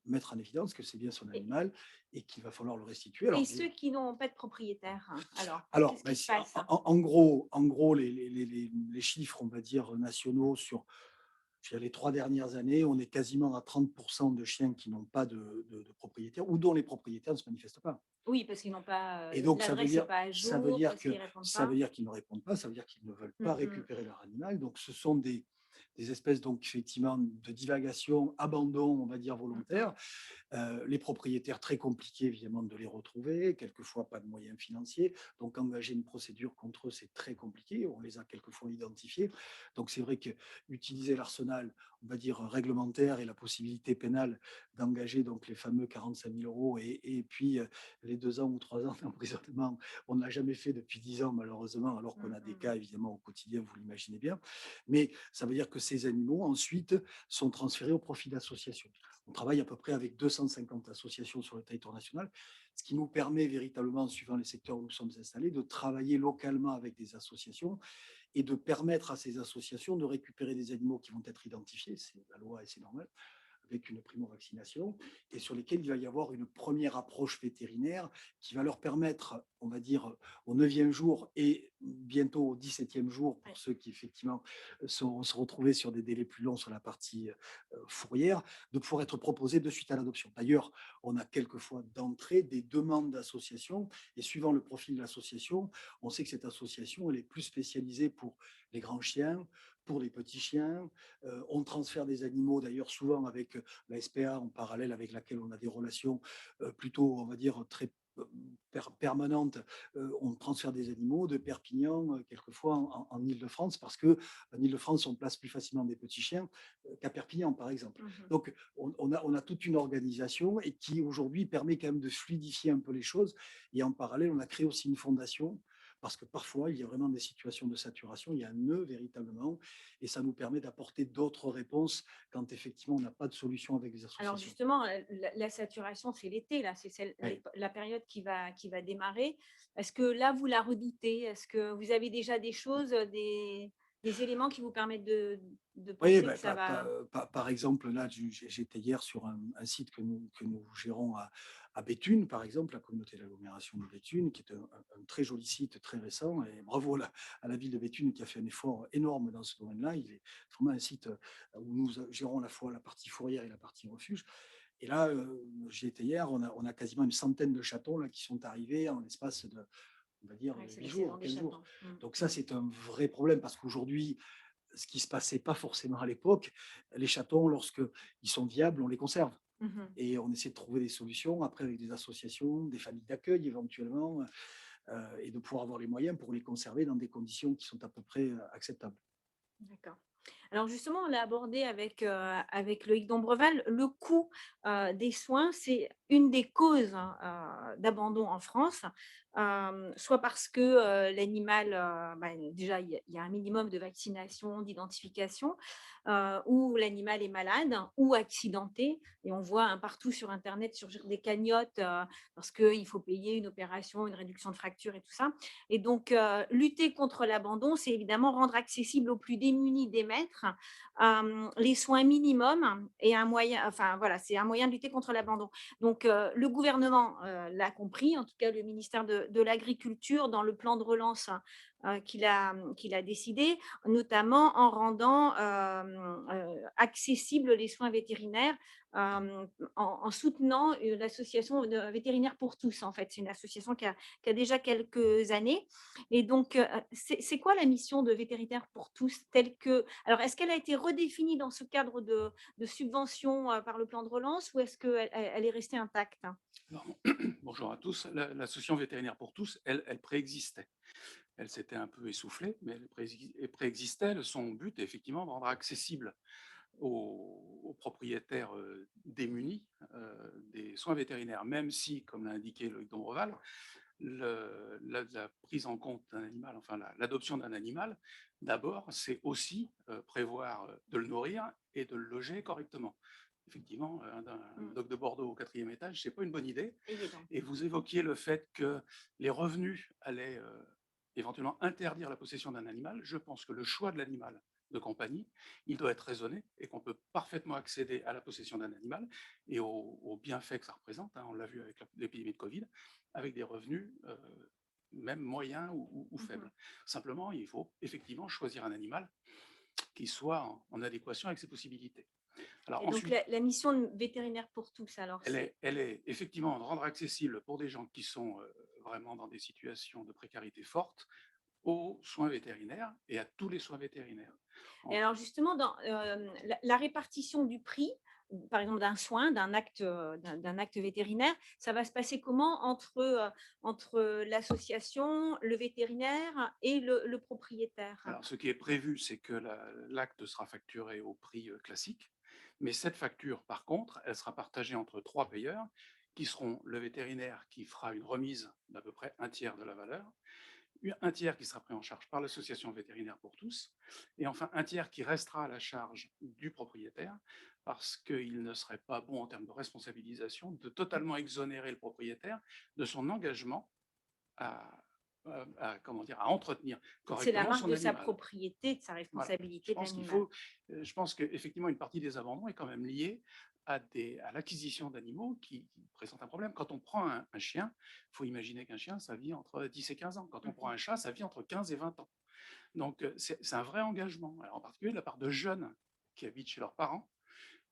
mettre en évidence que c'est bien son et animal et qu'il va falloir le restituer. et ceux qui n'ont pas de propriétaire, hein, alors, Alors, qu'est-ce qui se passe? en gros les chiffres, on va dire, nationaux sur je dirais, les 3 dernières années, on est quasiment à 30% de chiens qui n'ont pas de propriétaire ou dont les propriétaires ne se manifestent pas. Oui, parce qu'ils n'ont pas, Et donc l'adresse n'est pas à jour, parce qu'ils répondent ça veut pas. dire qu'ils ne répondent pas, ça veut dire qu'ils ne veulent pas Mmh mh. récupérer leur animal. Donc ce sont des espèces donc effectivement de divagation, abandon, on va dire Mmh mh. volontaire. Les propriétaires, très compliqué évidemment de les retrouver, quelquefois pas de moyens financiers. Donc engager une procédure contre eux, c'est très compliqué. On les a quelquefois identifiés. Donc c'est vrai que utiliser l'arsenal, on va dire réglementaire et la possibilité pénale d'engager donc les fameux 45 000 euros et puis les 2 ans ou 3 ans d'emprisonnement, on ne l'a jamais fait depuis 10 ans malheureusement, alors qu'on Mmh a des mh. cas évidemment au quotidien, vous l'imaginez bien. Mais ça veut dire que ces animaux ensuite sont transférés au profit d'associations. On travaille à peu près avec 250 associations sur le territoire national, ce qui nous permet véritablement, suivant les secteurs où nous sommes installés, de travailler localement avec des associations et de permettre à ces associations de récupérer des animaux qui vont être identifiés, c'est la loi et c'est normal, avec une primo-vaccination, et sur lesquels il va y avoir une première approche vétérinaire qui va leur permettre, on va dire, au 9e jour et bientôt au 17e jour, pour Ouais. ceux qui effectivement se retrouver sur des délais plus longs sur la partie fourrière, de pouvoir être proposés de suite à l'adoption. D'ailleurs, on a quelquefois d'entrée des demandes d'associations, et suivant le profil de l'association, on sait que cette association, elle est plus spécialisée pour les grands chiens, pour les petits chiens. On transfère des animaux, d'ailleurs, souvent avec la SPA en parallèle, avec laquelle on a des relations plutôt, on va dire, très permanentes. On transfère des animaux de Perpignan, quelquefois en Île-de-France, parce que en Île-de-France, on place plus facilement des petits chiens qu'à Perpignan, par exemple. Mhm. Donc, on a toute une organisation et qui aujourd'hui permet quand même de fluidifier un peu les choses. Et en parallèle, on a créé aussi une fondation parce que parfois, il y a vraiment des situations de saturation, il y a un nœud véritablement, et ça nous permet d'apporter d'autres réponses quand effectivement on n'a pas de solution avec les Alors associations. justement, la saturation, c'est l'été, là, c'est Oui. la période qui va démarrer. Est-ce que là, vous la redoutez? Est-ce que vous avez déjà des choses, des éléments qui vous permettent de Oui, penser que ben, ça va… par exemple, là, j'étais hier sur un site que nous gérons à Béthune, par exemple, la communauté d'agglomération de Béthune, qui est un très joli site, très récent, et bravo à la ville de Béthune qui a fait un effort énorme dans ce domaine-là. Il est vraiment un site où nous gérons à la fois la partie fourrière et la partie refuge. Et là, j'y étais hier, on a quasiment une centaine de chatons là, qui sont arrivés en l'espace de, on va dire, Ouais, c'est 8 la saison jours, des 15 jours. chatons. Mm, Donc ça, mm, c'est un vrai problème parce qu'aujourd'hui, ce qui se passait pas forcément à l'époque, les chatons, lorsque ils sont viables, on les conserve. mhm. Et on essaie de trouver des solutions, après avec des associations, des familles d'accueil éventuellement, et de pouvoir avoir les moyens pour les conserver dans des conditions qui sont à peu près acceptables. D'accord. Alors justement, on l'a abordé avec Loïc Dombreval, le coût des soins, c'est une des causes hein, d'abandon en France, soit parce que l'animal, déjà, il y a un minimum de vaccination, d'identification, ou l'animal est malade ou accidenté. Et on voit partout sur Internet surgir des cagnottes parce qu'il faut payer une opération, une réduction de fracture et tout ça. Et donc, lutter contre l'abandon, c'est évidemment rendre accessible aux plus démunis des maîtres les soins minimums et un moyen, enfin voilà, c'est un moyen de lutter contre l'abandon. Donc, le gouvernement l'a compris, en tout cas le ministère de l'Agriculture, dans le plan de relance qu'il a décidé, notamment en rendant accessibles les soins vétérinaires en soutenant l'association vétérinaire pour tous. En fait, c'est une association qui a déjà quelques années. Et donc, c'est quoi la mission de Vétérinaire pour tous telle que… Alors, est-ce qu'elle a été redéfinie dans ce cadre de subvention par le plan de relance ou est-ce qu'elle est restée intacte? Alors, bonjour à tous. L'association vétérinaire pour tous, elle préexistait. Elle s'était un peu essoufflée, mais elle préexistait. Son but est effectivement de rendre accessible aux propriétaires démunis des soins vétérinaires, même si, comme l'a indiqué Loïc Dombreval, la prise en compte d'un animal, enfin l'adoption d'un animal, d'abord, c'est aussi prévoir de le nourrir et de le loger correctement. Effectivement, un dock de Bordeaux au 4e étage, c'est pas une bonne idée. Évident. Et vous évoquiez le fait que les revenus allaient éventuellement interdire la possession d'un animal. Je pense que le choix de l'animal de compagnie, il doit être raisonné et qu'on peut parfaitement accéder à la possession d'un animal et aux bienfaits que ça représente. Hein, on l'a vu avec l'épidémie de Covid, avec des revenus même moyens ou Mhm. faibles. Simplement, il faut effectivement choisir un animal qui soit en adéquation avec ses possibilités. Alors Et donc, ensuite, la mission de Vétérinaire pour tous, alors, c'est… elle est effectivement de rendre accessible pour des gens qui sont vraiment dans des situations de précarité forte aux soins vétérinaires et à tous les soins vétérinaires. Et En- alors justement, dans la répartition du prix, par exemple d'un soin, d'un acte vétérinaire, ça va se passer comment entre l'association, le vétérinaire et le propriétaire? Alors, ce qui est prévu, c'est que l'acte sera facturé au prix classique, mais cette facture, par contre, elle sera partagée entre trois payeurs, qui seront le vétérinaire qui fera une remise d'à peu près un tiers de la valeur, un tiers qui sera pris en charge par l'association vétérinaire pour tous, et enfin un tiers qui restera à la charge du propriétaire, parce qu'il ne serait pas bon en termes de responsabilisation de totalement exonérer le propriétaire de son engagement à, comment dire, à entretenir C'est la correctement marque son de sa animal. propriété, de sa Voilà. responsabilité de l'animal. Je pense qu'effectivement, une partie des abandons est quand même liée à l'acquisition d'animaux qui présentent un problème. Quand on prend un chien, il faut imaginer qu'un chien, ça vit entre 10 et 15 ans. Quand on prend un chat, ça vit entre 15 et 20 ans. Donc, c'est un vrai engagement, alors, en particulier de la part de jeunes qui habitent chez leurs parents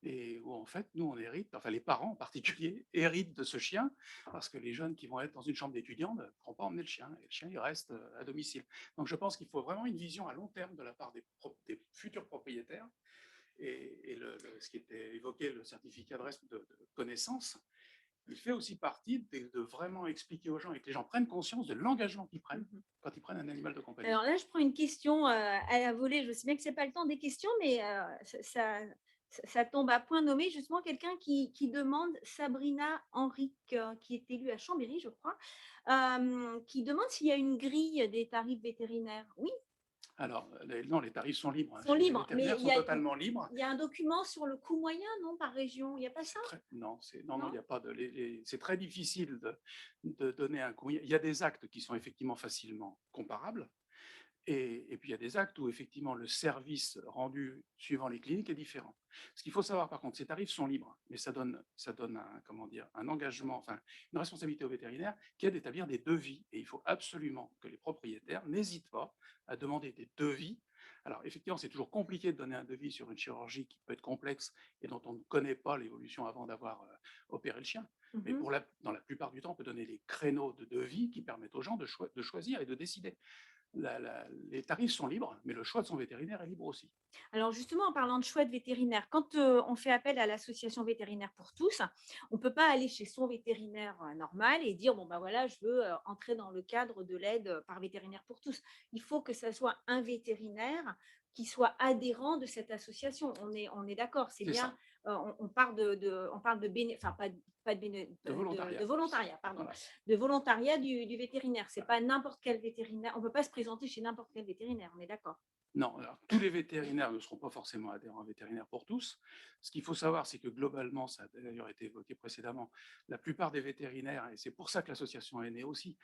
et où en fait, nous, on hérite, enfin les parents en particulier, héritent de ce chien parce que les jeunes qui vont être dans une chambre d'étudiants ne pourront pas emmener le chien et le chien, il reste à domicile. Donc, je pense qu'il faut vraiment une vision à long terme de la part des futurs propriétaires et ce qui était évoqué, le certificat de connaissance, il fait aussi partie de vraiment expliquer aux gens et que les gens prennent conscience de l'engagement qu'ils prennent quand ils prennent un animal de compagnie. Alors là, je prends une question à la volée. Je sais bien que ce n'est pas le temps des questions, mais ça tombe à point nommé. Justement, quelqu'un qui demande, Sabrina Henrique, qui est élue à Chambéry, je crois, qui demande s'il y a une grille des tarifs vétérinaires. Oui, Alors, non, les tarifs sont libres. ils sont Chez les libres, mais vétérinaires sont totalement libres. il y a un document sur le coût moyen, non, par région. Il n'y a pas ça? Non, non, Non. il n'y a pas de. C'est très difficile de donner un coût. Il y a des actes qui sont effectivement facilement comparables. Et puis, il y a des actes où, effectivement, le service rendu suivant les cliniques est différent. Ce qu'il faut savoir, par contre, ces tarifs sont libres, mais ça donne un, comment dire, un engagement, enfin, une responsabilité au vétérinaire qui est d'établir des devis. Et il faut absolument que les propriétaires n'hésitent pas à demander des devis. Alors, effectivement, c'est toujours compliqué de donner un devis sur une chirurgie qui peut être complexe et dont on ne connaît pas l'évolution avant d'avoir opéré le chien. Mais dans la plupart du temps, on peut donner les créneaux de devis qui permettent aux gens de choisir et de décider. Les tarifs sont libres, mais le choix de son vétérinaire est libre aussi. Alors justement, en parlant de choix de vétérinaire, quand on fait appel à l'association vétérinaire pour tous, on ne peut pas aller chez son vétérinaire normal et dire, bon, ben voilà, je veux entrer dans le cadre de l'aide par vétérinaire pour tous. Il faut que ça soit un vétérinaire qui soit adhérent de cette association. On est d'accord, c'est C'est bien. ça, On parle on parle enfin pas de volontariat. de volontariat, pardon, Voilà. de volontariat du vétérinaire. C'est pas n'importe quel vétérinaire. On ne peut pas se présenter chez n'importe quel vétérinaire. On est d'accord. Non, alors, tous les vétérinaires ne seront pas forcément adhérents à Vétérinaire pour tous. Ce qu'il faut savoir, c'est que globalement, ça a d'ailleurs été évoqué précédemment, la plupart des vétérinaires, et c'est pour ça que l'association est née aussi,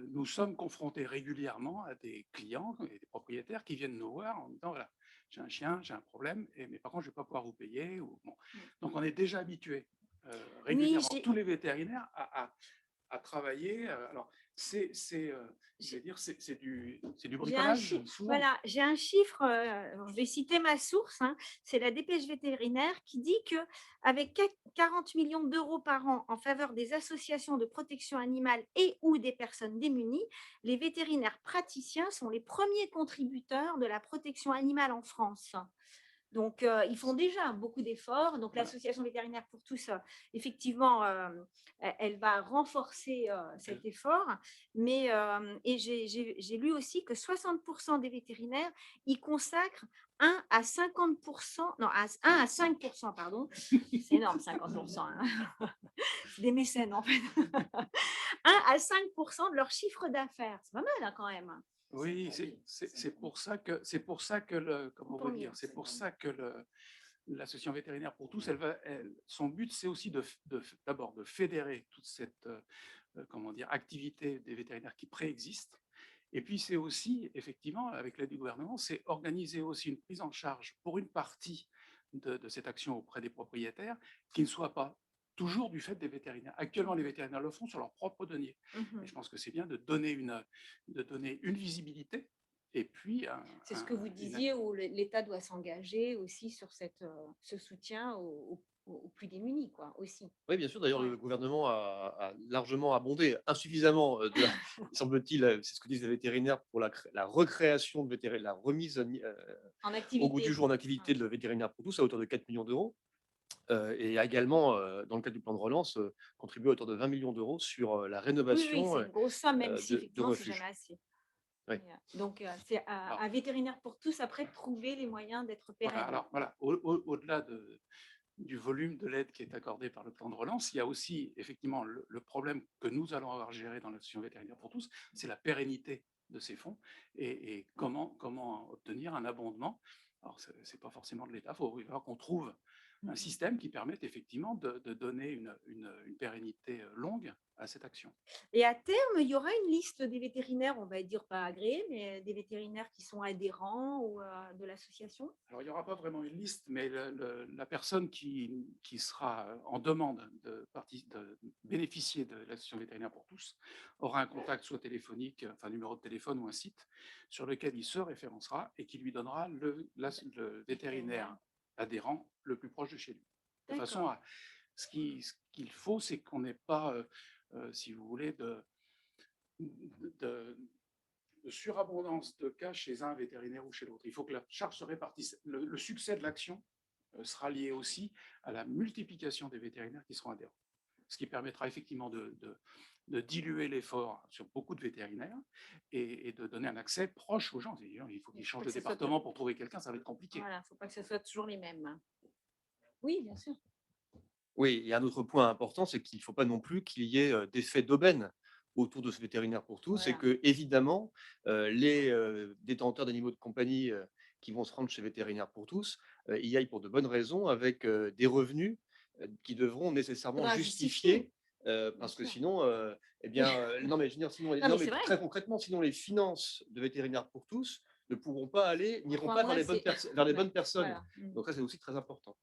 nous sommes confrontés régulièrement à des clients et des propriétaires qui viennent nous voir en disant, voilà, j'ai un chien, j'ai un problème, mais par contre, je ne vais pas pouvoir vous payer. Bon. Donc, on est déjà habitué Oui, régulièrement, tous les vétérinaires, à travailler. Alors, je vais dire, c'est du bricolage, souvent. voilà, j'ai un chiffre, je vais citer ma source, hein, c'est la dépêche vétérinaire qui dit qu'avec 40 millions d'euros par an en faveur des associations de protection animale et ou des personnes démunies, les vétérinaires praticiens sont les premiers contributeurs de la protection animale en France. Donc, ils font déjà beaucoup d'efforts. Donc, Voilà. l'association vétérinaire pour tous, effectivement, elle va renforcer cet effort. Mais, et j'ai lu aussi que 60% des vétérinaires y consacrent 1 à 50%, non, 1 à 5%, pardon. C'est énorme, 50%. Hein. C'est des mécènes, en fait. 1 à 5% de leur chiffre d'affaires. C'est pas mal, hein, quand même. Oui, c'est pour ça que comment Tant vous mieux. dire, c'est pour ça que l'association vétérinaire pour tous, son but, c'est aussi d'abord de fédérer toute cette comment dire, activité des vétérinaires qui préexistent. Et puis c'est aussi, effectivement, avec l'aide du gouvernement, c'est organiser aussi une prise en charge pour une partie de cette action auprès des propriétaires qui ne soit pas toujours du fait des vétérinaires. Actuellement, les vétérinaires le font sur leur propre denier. Et je pense que c'est bien de donner une visibilité et puis C'est ce que vous disiez, où l'État doit s'engager aussi sur ce soutien aux plus démunis, quoi, aussi. Oui, bien sûr. D'ailleurs, Ouais. le gouvernement a largement abondé, insuffisamment, semble-t-il, c'est ce que disent les vétérinaires, pour la recréation de vétérinaires, la remise En au goût du activité. jour en activité de le vétérinaire pour tous à hauteur de 4 millions d'euros. Et a également, dans le cadre du plan de relance, contribué à hauteur de 20 millions d'euros sur la Oui, oui, rénovation c'est une grosse somme, même si de effectivement, c'est jamais refuges. assez. Oui. Donc, c'est Alors, à vétérinaire pour tous, après, de trouver les moyens d'être voilà, pérenne. alors voilà, au-delà du volume de l'aide qui est accordé par le plan de relance, il y a aussi effectivement le problème que nous allons avoir géré dans l'association vétérinaire pour tous, c'est la pérennité de ces fonds et comment obtenir un abondement. Alors, ce n'est pas forcément de l'État, il faut voir qu'on trouve un système qui permette effectivement de donner une pérennité longue à cette action. Et à terme, il y aura une liste des vétérinaires, on va dire pas agréés, mais des vétérinaires qui sont adhérents de l'association? Alors, il n'y aura pas vraiment une liste, mais la personne qui sera en demande de bénéficier de l'association vétérinaire pour tous aura un contact soit téléphonique, enfin numéro de téléphone ou un site sur lequel il se référencera et qui lui donnera le vétérinaire adhérent le plus proche de chez lui. De façon D'accord. à ce qu'il faut, c'est qu'on n'ait pas, si vous voulez, de surabondance de cas chez un vétérinaire ou chez l'autre. Il faut que la charge se répartisse. Le succès de l'action sera lié aussi à la multiplication des vétérinaires qui seront adhérents, ce qui permettra effectivement de diluer l'effort sur beaucoup de vétérinaires et de donner un accès proche aux gens. Il faut qu'ils changent de département pour trouver quelqu'un, ça va être compliqué. Voilà, il ne faut pas que ce soit toujours les mêmes. Oui, bien sûr. Oui, il y a un autre point important, c'est qu'il ne faut pas non plus qu'il y ait d'effet d'aubaine autour de ce vétérinaire pour tous, et Voilà. que évidemment les détenteurs d'animaux de compagnie qui vont se rendre chez Vétérinaire pour tous y aillent pour de bonnes raisons, avec des revenus qui devront nécessairement Faudra justifier, Bien parce que sûr. sinon, eh bien, non mais je veux dire, sinon, Non, mais non, mais c'est vrai. très concrètement, sinon les finances de Vétérinaire pour tous ne pourront pas aller, n'iront Pour pas moi, vers les bonnes, vers les ouais, bonnes personnes. voilà. Donc ça, c'est aussi très important.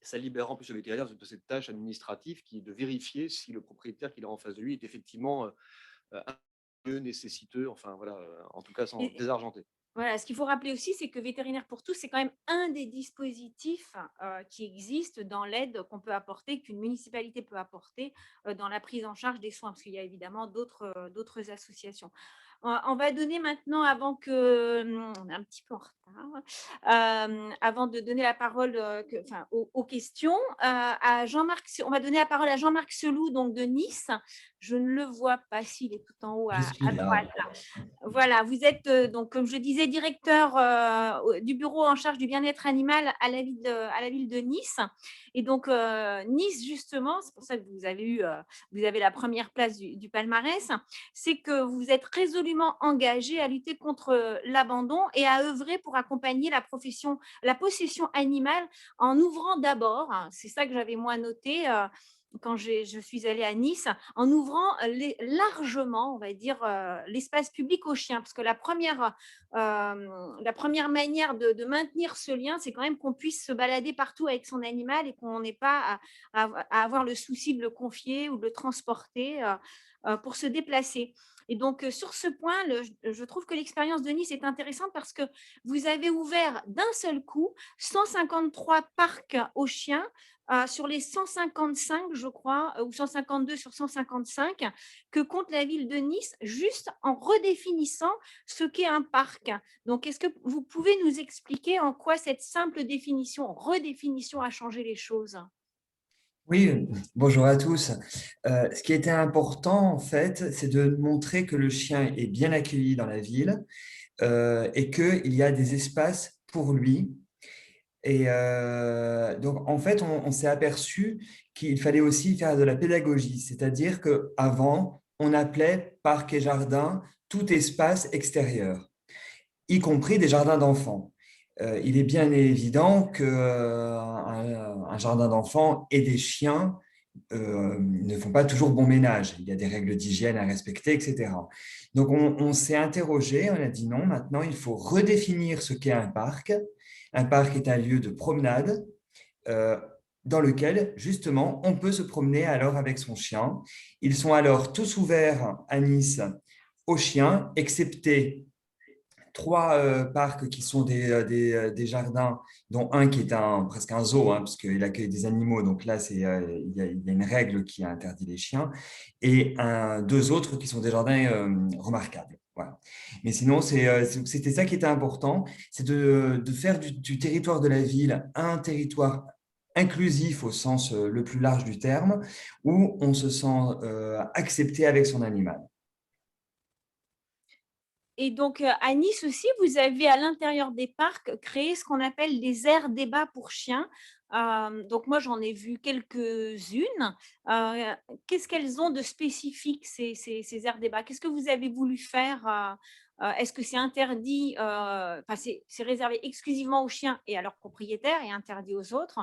Ça libère en plus le vétérinaire de cette tâche administrative qui est de vérifier si le propriétaire qu'il a en face de lui est effectivement un lieu nécessiteux, enfin voilà, en tout cas sans Et désargenter. voilà, ce qu'il faut rappeler aussi, c'est que Vétérinaire pour tous, c'est quand même un des dispositifs qui existent dans l'aide qu'on peut apporter, qu'une municipalité peut apporter dans la prise en charge des soins, parce qu'il y a évidemment d'autres associations. On va donner maintenant, avant que on est un petit peu en retard, avant de donner la parole aux questions, à Jean-Marc. On va donner la parole à Jean-Marc Selou, donc de Nice. Je ne le vois pas, s'il est tout en haut Je suis à là. droite. Voilà, vous êtes donc, comme je disais, directeur du bureau en charge du bien-être animal à la ville de Nice. Et donc, Nice, justement, c'est pour ça que vous avez la première place du palmarès, c'est que vous êtes résolument engagé à lutter contre l'abandon et à œuvrer pour accompagner la possession animale en ouvrant d'abord, hein, c'est ça que j'avais moi noté, quand je suis allée à Nice, en ouvrant largement, on va dire, l'espace public aux chiens. Parce que la première manière de maintenir ce lien, c'est quand même qu'on puisse se balader partout avec son animal et qu'on n'ait pas à avoir le souci de le confier ou de le transporter pour se déplacer. Et donc, sur ce point, je trouve que l'expérience de Nice est intéressante parce que vous avez ouvert d'un seul coup 153 parcs aux chiens sur les 155, je crois, ou 152 sur 155 que compte la ville de Nice, juste en redéfinissant ce qu'est un parc. Donc, est-ce que vous pouvez nous expliquer en quoi cette simple redéfinition a changé les choses? Oui, bonjour à tous. Ce qui était important, en fait, c'est de montrer que le chien est bien accueilli dans la ville et qu'il y a des espaces pour lui. Et donc, en fait, on s'est aperçu qu'il fallait aussi faire de la pédagogie, c'est-à-dire qu'avant, on appelait parc et jardin tout espace extérieur, y compris des jardins d'enfants. Il est bien évident qu'un jardin d'enfants et des chiens ne font pas toujours bon ménage. Il y a des règles d'hygiène à respecter, etc. Donc, on s'est interrogé, on a dit non, maintenant, il faut redéfinir ce qu'est un parc. Un parc est un lieu de promenade euh, dans lequel, justement, on peut se promener alors avec son chien. Ils sont alors tous ouverts à Nice aux chiens, excepté 3 parcs qui sont des jardins, dont un qui est presque un zoo, hein, parce qu'il accueille des animaux. Donc là, il y a une règle qui interdit les chiens. Et 2 autres qui sont des jardins remarquables. Voilà. Mais sinon, c'était ça qui était important, c'est de faire du territoire de la ville un territoire inclusif au sens le plus large du terme, où on se sent accepté avec son animal. Et donc, à Nice aussi, vous avez à l'intérieur des parcs créé ce qu'on appelle des aires débat pour chiens. Donc, moi, j'en ai vu quelques-unes. Qu'est-ce qu'elles ont de spécifique, ces aires débat? Qu'est-ce que vous avez voulu faire Est-ce que c'est interdit, c'est réservé exclusivement aux chiens et à leurs propriétaires et interdit aux autres?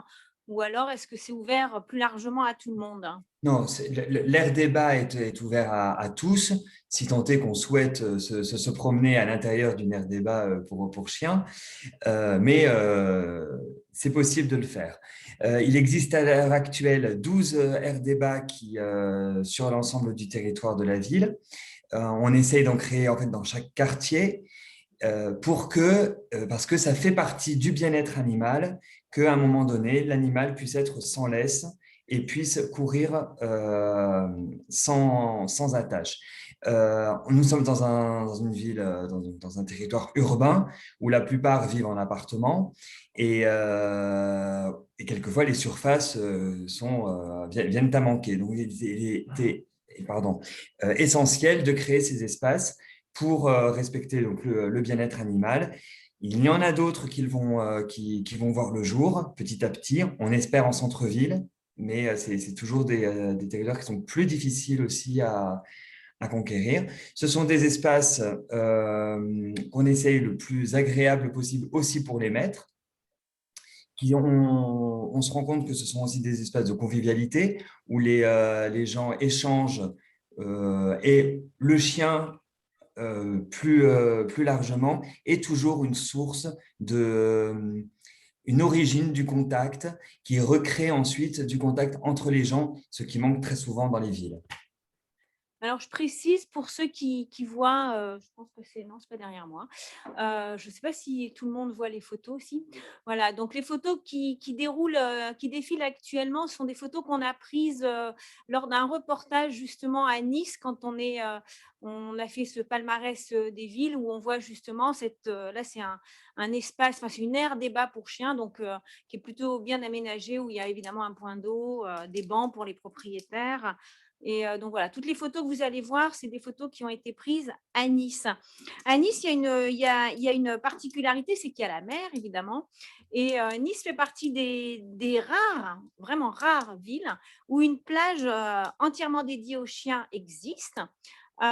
Ou alors est-ce que c'est ouvert plus largement à tout le monde? Non, l'air débat est ouvert à tous, si tant est qu'on souhaite se promener à l'intérieur d'une aire débat pour chiens, mais c'est possible de le faire. Il existe à l'heure actuelle 12 aires débat sur l'ensemble du territoire de la ville. On essaye d'en créer en fait dans chaque quartier parce que ça fait partie du bien-être animal qu'à un moment donné, l'animal puisse être sans laisse et puisse courir sans attache. Nous sommes dans une ville, dans un territoire urbain où la plupart vivent en appartement et quelquefois les surfaces viennent à manquer. Donc, il est essentiel de créer ces espaces pour respecter donc, le bien-être animal. Il y en a d'autres qui vont voir le jour petit à petit, on espère en centre-ville, mais c'est toujours des territoires qui sont plus difficiles aussi à conquérir. Ce sont des espaces qu'on essaye le plus agréable possible aussi pour les maîtres. On se rend compte que ce sont aussi des espaces de convivialité où les gens échangent et le chien plus largement est toujours une source une origine du contact qui recrée ensuite du contact entre les gens, ce qui manque très souvent dans les villes. Alors, je précise pour ceux qui voient, je pense que non, c'est pas derrière moi. Je ne sais pas si tout le monde voit les photos aussi. Voilà, donc les photos qui défilent actuellement sont des photos qu'on a prises lors d'un reportage justement à Nice quand on a fait ce palmarès des villes où on voit justement là c'est un espace, c'est une aire débat pour chiens, donc qui est plutôt bien aménagée où il y a évidemment un point d'eau, des bancs pour les propriétaires. Et donc voilà, toutes les photos que vous allez voir, c'est des photos qui ont été prises à Nice. À Nice, il y a une particularité, c'est qu'il y a la mer, évidemment. Et Nice fait partie des rares, vraiment rares villes où une plage entièrement dédiée aux chiens existe. Et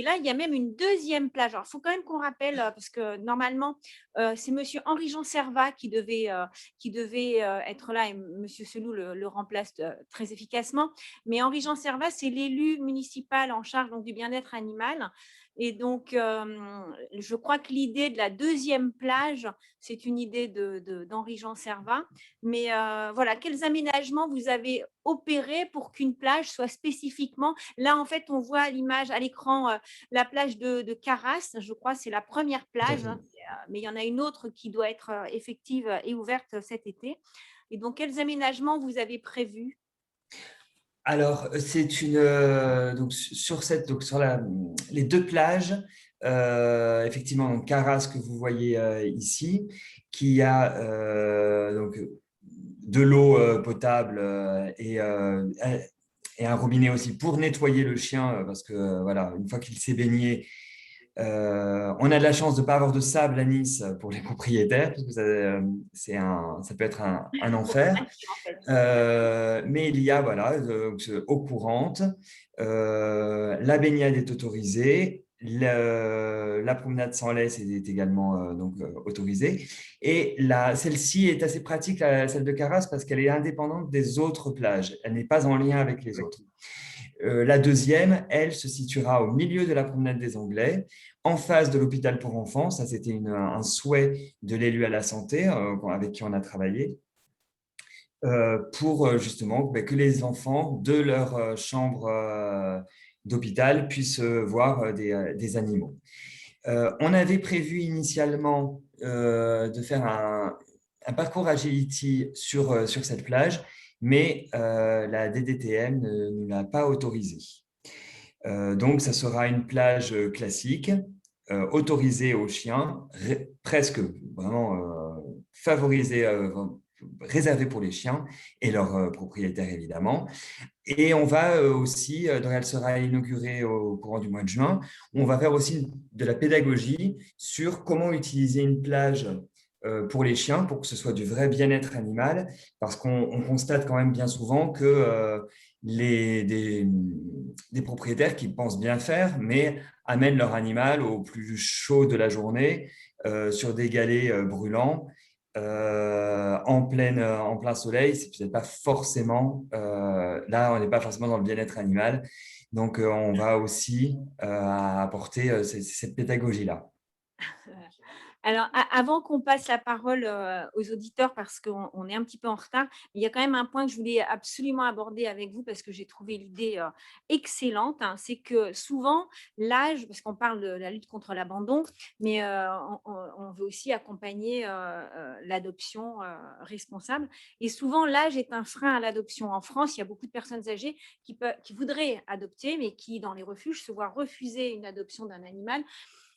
là, il y a même une deuxième plage. Alors, il faut quand même qu'on rappelle, parce que normalement, c'est monsieur Henri-Jean Servat qui devait être là et monsieur Selou le remplace très efficacement. Mais Henri-Jean Servat, c'est l'élu municipal en charge donc, du bien-être animal. Et donc, je crois que l'idée de la deuxième plage, c'est une idée d'Henri-Jean Servat. Mais voilà, quels aménagements vous avez opérés pour qu'une plage soit spécifiquement… Là, en fait, on voit à l'image, à l'écran, la plage de Caras. Je crois que c'est la première plage, mais il y en a une autre qui doit être effective et ouverte cet été. Et donc, quels aménagements vous avez prévus? Alors, c'est donc sur les deux plages, effectivement, donc Caras que vous voyez ici, qui a donc de l'eau potable et un robinet aussi pour nettoyer le chien, parce que voilà, une fois qu'il s'est baigné, on a de la chance de ne pas avoir de sable à Nice pour les propriétaires, parce que ça peut être un enfer. Mais il y a eau courante, la baignade est autorisée, la promenade sans laisse est également autorisée. Et celle-ci est assez pratique, celle de Caras, parce qu'elle est indépendante des autres plages. Elle n'est pas en lien avec les autres. La deuxième, elle, se situera au milieu de la promenade des Anglais, en face de l'hôpital pour enfants. Ça, c'était un souhait de l'élu à la santé avec qui on a travaillé. Pour justement que les enfants de leur chambre d'hôpital puissent voir des animaux. On avait prévu initialement de faire un parcours agility sur cette plage, mais la DDTM ne nous l'a pas autorisé. Donc, ça sera une plage classique, autorisée aux chiens, presque vraiment favorisée, réservée pour les chiens et leurs propriétaires, évidemment. Et on va aussi, elle sera inaugurée au courant du mois de juin, on va faire aussi de la pédagogie sur comment utiliser une plage pour les chiens, pour que ce soit du vrai bien-être animal, parce qu'on constate quand même bien souvent qu'il des propriétaires qui pensent bien faire, mais amènent leur animal au plus chaud de la journée, sur des galets brûlants, en plein soleil. C'est peut-être pas forcément, là, on n'est pas forcément dans le bien-être animal. Donc, on va aussi apporter cette pédagogie-là. Alors, avant qu'on passe la parole aux auditeurs, parce qu'on est un petit peu en retard, il y a quand même un point que je voulais absolument aborder avec vous parce que j'ai trouvé l'idée excellente. Hein. C'est que souvent, l'âge, parce qu'on parle de la lutte contre l'abandon, mais on veut aussi accompagner l'adoption responsable. Et souvent, l'âge est un frein à l'adoption. En France, il y a beaucoup de personnes âgées qui voudraient adopter, mais qui, dans les refuges, se voient refuser une adoption d'un animal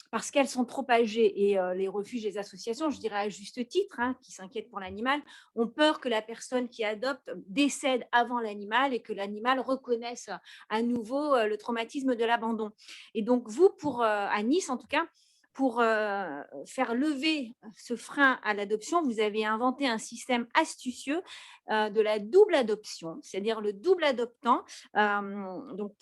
parce qu'elles sont trop âgées. Et les refuges, les associations, je dirais à juste titre, hein, qui s'inquiètent pour l'animal, ont peur que la personne qui adopte décède avant l'animal et que l'animal reconnaisse à nouveau le traumatisme de l'abandon. Et donc, vous, à Nice en tout cas, pour faire lever ce frein à l'adoption, vous avez inventé un système astucieux de la double adoption, c'est-à-dire le double adoptant. Donc,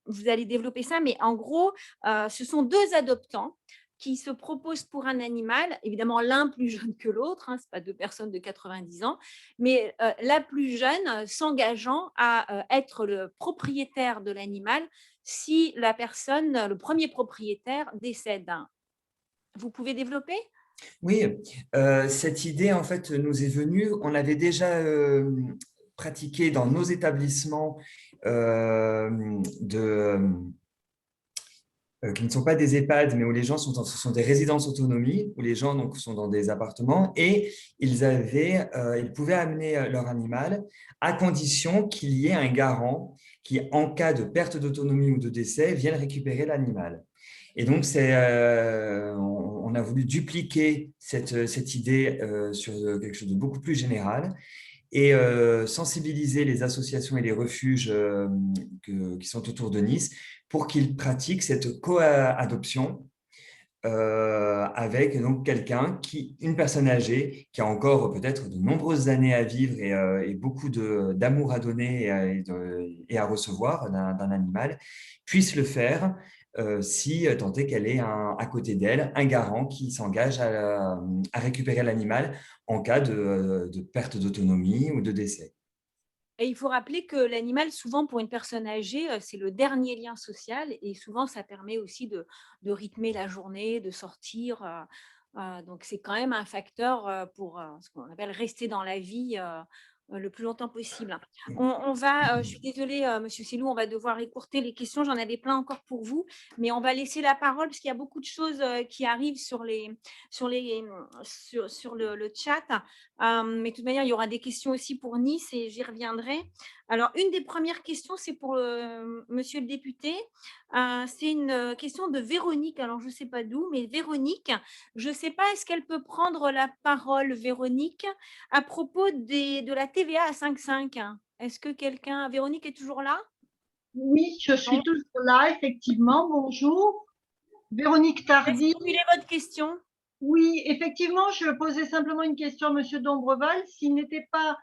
vous allez développer ça, mais en gros, ce sont deux adoptants qui se proposent pour un animal, évidemment l'un plus jeune que l'autre, hein, ce n'est pas deux personnes de 90 ans, mais la plus jeune s'engageant à être le propriétaire de l'animal si le premier propriétaire décède. Vous pouvez développer? Oui, cette idée, en fait, nous est venue. On avait déjà pratiqué dans nos établissements qui ne sont pas des EHPAD, mais où les gens ce sont des résidences autonomie, où les gens donc, sont dans des appartements et ils pouvaient amener leur animal à condition qu'il y ait un garant qui, en cas de perte d'autonomie ou de décès, vienne récupérer l'animal. Et donc, on a voulu dupliquer cette idée sur quelque chose de beaucoup plus général et sensibiliser les associations et les refuges qui sont autour de Nice pour qu'ils pratiquent cette co-adoption avec donc une personne âgée qui a encore peut-être de nombreuses années à vivre et beaucoup d'amour à donner et à recevoir d'un animal, puisse le faire si tant est qu'elle ait à côté d'elle un garant qui s'engage à récupérer l'animal en cas de perte d'autonomie ou de décès. Et il faut rappeler que l'animal, souvent pour une personne âgée, c'est le dernier lien social et souvent ça permet aussi de rythmer la journée, de sortir. Donc c'est quand même un facteur pour ce qu'on appelle rester dans la vie le plus longtemps possible. Je suis désolée, Monsieur Sellou, on va devoir écourter les questions. J'en avais plein encore pour vous, mais on va laisser la parole parce qu'il y a beaucoup de choses qui arrivent sur le chat. Mais de toute manière, il y aura des questions aussi pour Nice et j'y reviendrai. Alors, une des premières questions, c'est pour monsieur le député. C'est une question de Véronique. Alors, je ne sais pas d'où, mais Véronique, je ne sais pas, est-ce qu'elle peut prendre la parole, Véronique, à propos de la TVA à 5,5 ? Est-ce que Véronique est toujours là? Oui, je suis toujours là, effectivement. Bonjour. Véronique Tardy. Formulez votre question. Oui, effectivement, je posais simplement une question à Monsieur Dombreval, s'il n'était pas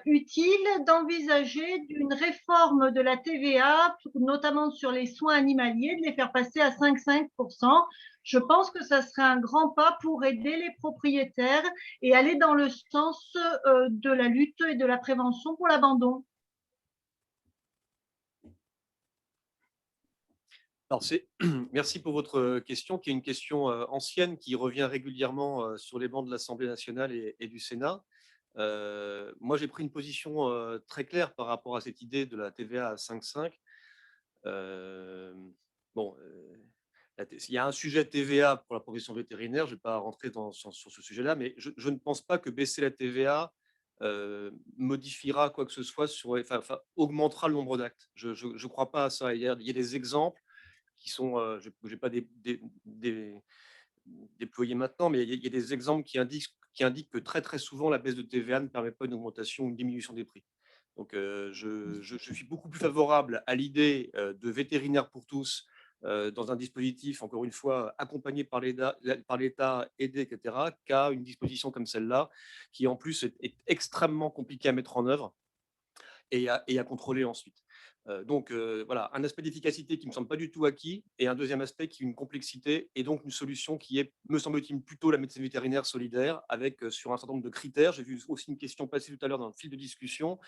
utile d'envisager une réforme de la TVA, notamment sur les soins animaliers, de les faire passer à 5,5%. Je pense que ça serait un grand pas pour aider les propriétaires et aller dans le sens de la lutte et de la prévention pour l'abandon. Alors, merci pour votre question, qui est une question ancienne qui revient régulièrement sur les bancs de l'Assemblée nationale et du Sénat. Moi, j'ai pris une position très claire par rapport à cette idée de la TVA à 5,5. Il y a un sujet TVA pour la profession vétérinaire, je ne vais pas rentrer sur ce sujet-là, mais je ne pense pas que baisser la TVA modifiera quoi que ce soit, augmentera le nombre d'actes. Je ne crois pas à ça. Il y a des exemples qui sont, je ne vais pas déployer maintenant, mais il y a des exemples qui indiquent que très très souvent la baisse de TVA ne permet pas une augmentation ou une diminution des prix. Donc je suis beaucoup plus favorable à l'idée de vétérinaires pour tous dans un dispositif, encore une fois, accompagné par l'État, aidé, etc., qu'à une disposition comme celle-là, qui en plus est extrêmement compliquée à mettre en œuvre. et à contrôler ensuite. Donc voilà, un aspect d'efficacité qui ne me semble pas du tout acquis, et un deuxième aspect qui est une complexité, et donc une solution qui est, me semble-t-il, plutôt la médecine vétérinaire solidaire, avec sur un certain nombre de critères. J'ai vu aussi une question passer tout à l'heure dans le fil de discussion,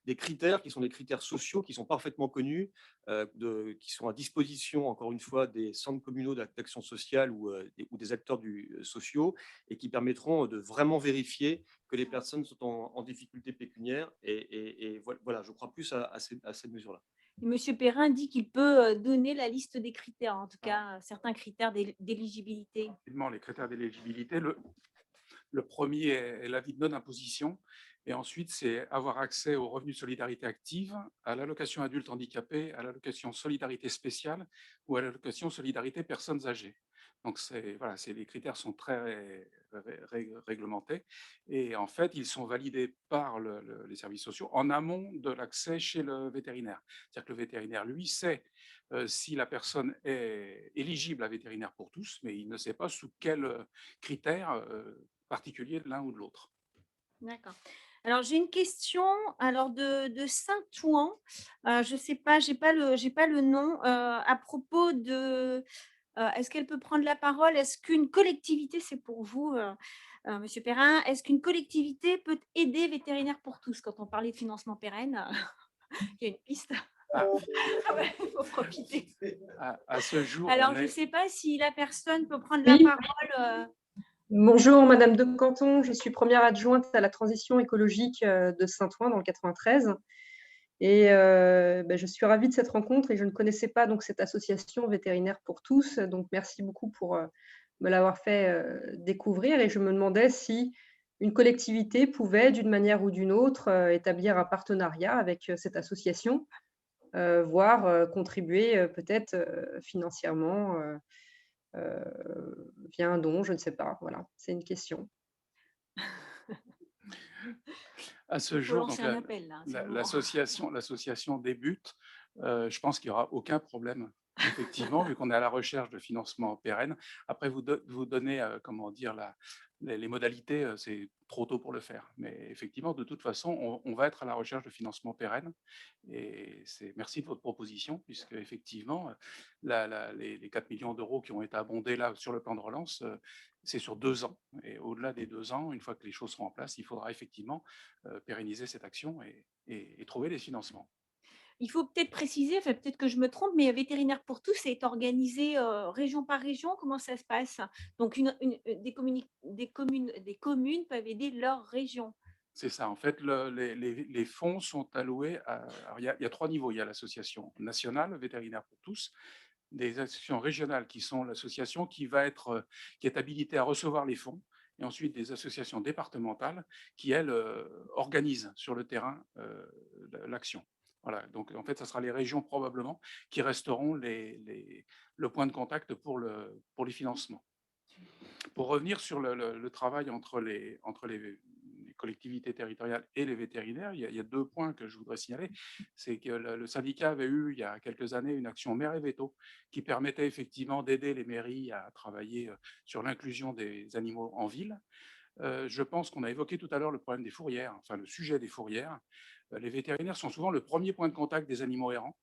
des critères qui sont des critères sociaux, qui sont parfaitement connus, qui sont à disposition, encore une fois, des centres communaux d'action sociale ou des acteurs sociaux, et qui permettront de vraiment vérifier que les personnes sont en difficulté pécuniaire. Et voilà, je crois plus à ces mesures-là. Monsieur Perrin dit qu'il peut donner la liste des critères, en tout cas certains critères d'éligibilité. Rapidement, les critères d'éligibilité, le premier est l'avis de non-imposition. Et ensuite, c'est avoir accès au revenu de solidarité active, à l'allocation adulte handicapé, à l'allocation solidarité spéciale ou à l'allocation solidarité personnes âgées. Donc, voilà, les critères sont très réglementés. Et en fait, ils sont validés par les services sociaux en amont de l'accès chez le vétérinaire. C'est-à-dire que le vétérinaire, lui, sait si la personne est éligible à vétérinaire pour tous, mais il ne sait pas sous quels critères particuliers de l'un ou de l'autre. D'accord. Alors, j'ai une question alors de Saint-Ouen. Je ne sais pas, j'ai pas le nom. À propos de, est-ce qu'elle peut prendre la parole? Est-ce qu'une collectivité, c'est pour vous, Monsieur Perrin, est-ce qu'une collectivité peut aider Vétérinaires pour tous quand on parlait de financement pérenne? Il y a une piste. Ah, Ah ouais, il faut profiter. à ce jour, Alors, je ne sais pas si la personne peut prendre Oui. la parole. Bonjour, Madame de Canton. Je suis première adjointe à la transition écologique de Saint-Ouen dans le 93. Et je suis ravie de cette rencontre et je ne connaissais pas donc cette association Vétérinaire pour tous. Donc, merci beaucoup pour me l'avoir fait découvrir. Et je me demandais si une collectivité pouvait, d'une manière ou d'une autre, établir un partenariat avec cette association, voire contribuer peut-être financièrement via un don, je ne sais pas. Voilà, c'est une question. À ce Il faut jour, lancer donc, un appel, là, c'est le moment. l'association débute. Je pense qu'il n'y aura aucun problème, effectivement, vu qu'on est à la recherche de financement pérenne. Après, vous donner, comment dire, les modalités, c'est trop tôt pour le faire. Mais effectivement, de toute façon, on va être à la recherche de financement pérenne. Et merci de votre proposition, puisque effectivement, les 4 millions d'euros qui ont été abondés là sur le plan de relance, c'est sur 2 ans. Et au-delà des 2 ans, une fois que les choses seront en place, il faudra effectivement pérenniser cette action et trouver les financements. Il faut peut-être préciser, enfin, peut-être que je me trompe, mais Vétérinaires pour tous est organisé région par région. Comment ça se passe? Donc, des communes peuvent aider leur région. C'est ça. En fait, les fonds sont alloués alors, il y a 3 niveaux. Il y a l'association nationale, Vétérinaires pour tous, des associations régionales qui sont l'association qui est habilitée à recevoir les fonds, et ensuite des associations départementales qui, elles, organisent sur le terrain l'action. Voilà, donc en fait, ça sera les régions probablement qui resteront le point de contact pour les financements. Pour revenir sur le travail entre les collectivités territoriales et les vétérinaires, il y a 2 points que je voudrais signaler. C'est que le syndicat avait eu, il y a quelques années, une action Mères et Véto qui permettait effectivement d'aider les mairies à travailler sur l'inclusion des animaux en ville. Je pense qu'on a évoqué tout à l'heure le problème des fourrières, enfin le sujet des fourrières. Les vétérinaires sont souvent le premier point de contact des animaux errants.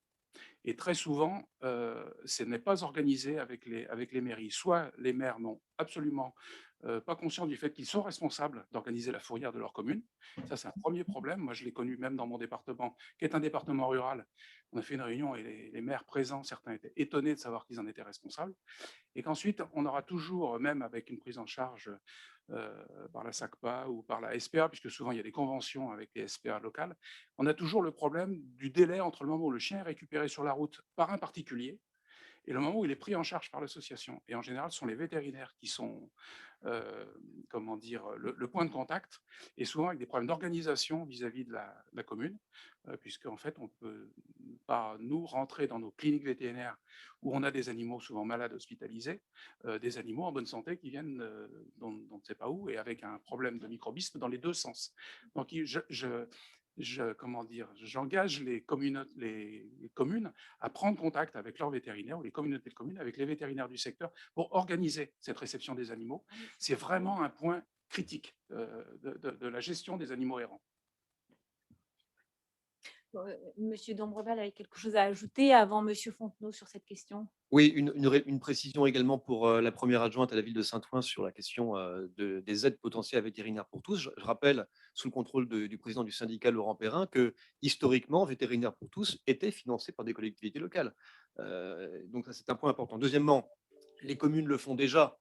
Et très souvent, ce n'est pas organisé avec les mairies. Soit les maires n'ont absolument pas conscience du fait qu'ils sont responsables d'organiser la fourrière de leur commune. Ça, c'est un premier problème. Moi, je l'ai connu même dans mon département, qui est un département rural. On a fait une réunion et les maires présents, certains étaient étonnés de savoir qu'ils en étaient responsables. Et qu'ensuite, on aura toujours, même avec une prise en charge par la SACPA ou par la SPA, puisque souvent il y a des conventions avec les SPA locales, on a toujours le problème du délai entre le moment où le chien est récupéré sur la route par un particulier et le moment où il est pris en charge par l'association. Et en général, ce sont les vétérinaires qui sont comment dire, le point de contact, et souvent avec des problèmes d'organisation vis-à-vis de la commune, puisque en fait, on ne peut pas, nous, rentrer dans nos cliniques vétérinaires où on a des animaux souvent malades hospitalisés, des animaux en bonne santé qui viennent d'on ne sait pas où, et avec un problème de microbisme dans les 2 sens. Donc, comment dire, j'engage les communes à prendre contact avec leurs vétérinaires, ou les communautés de communes avec les vétérinaires du secteur, pour organiser cette réception des animaux. C'est vraiment un point critique de la gestion des animaux errants. Monsieur Dombreval avait quelque chose à ajouter avant Monsieur Fontenot sur cette question. Oui, une précision également pour la première adjointe à la ville de Saint-Ouen sur la question des aides potentielles à vétérinaires pour tous. Je rappelle, sous le contrôle du président du syndicat, Laurent Perrin, que historiquement, Vétérinaires pour tous était financé par des collectivités locales. Donc, ça, c'est un point important. Deuxièmement, les communes le font déjà,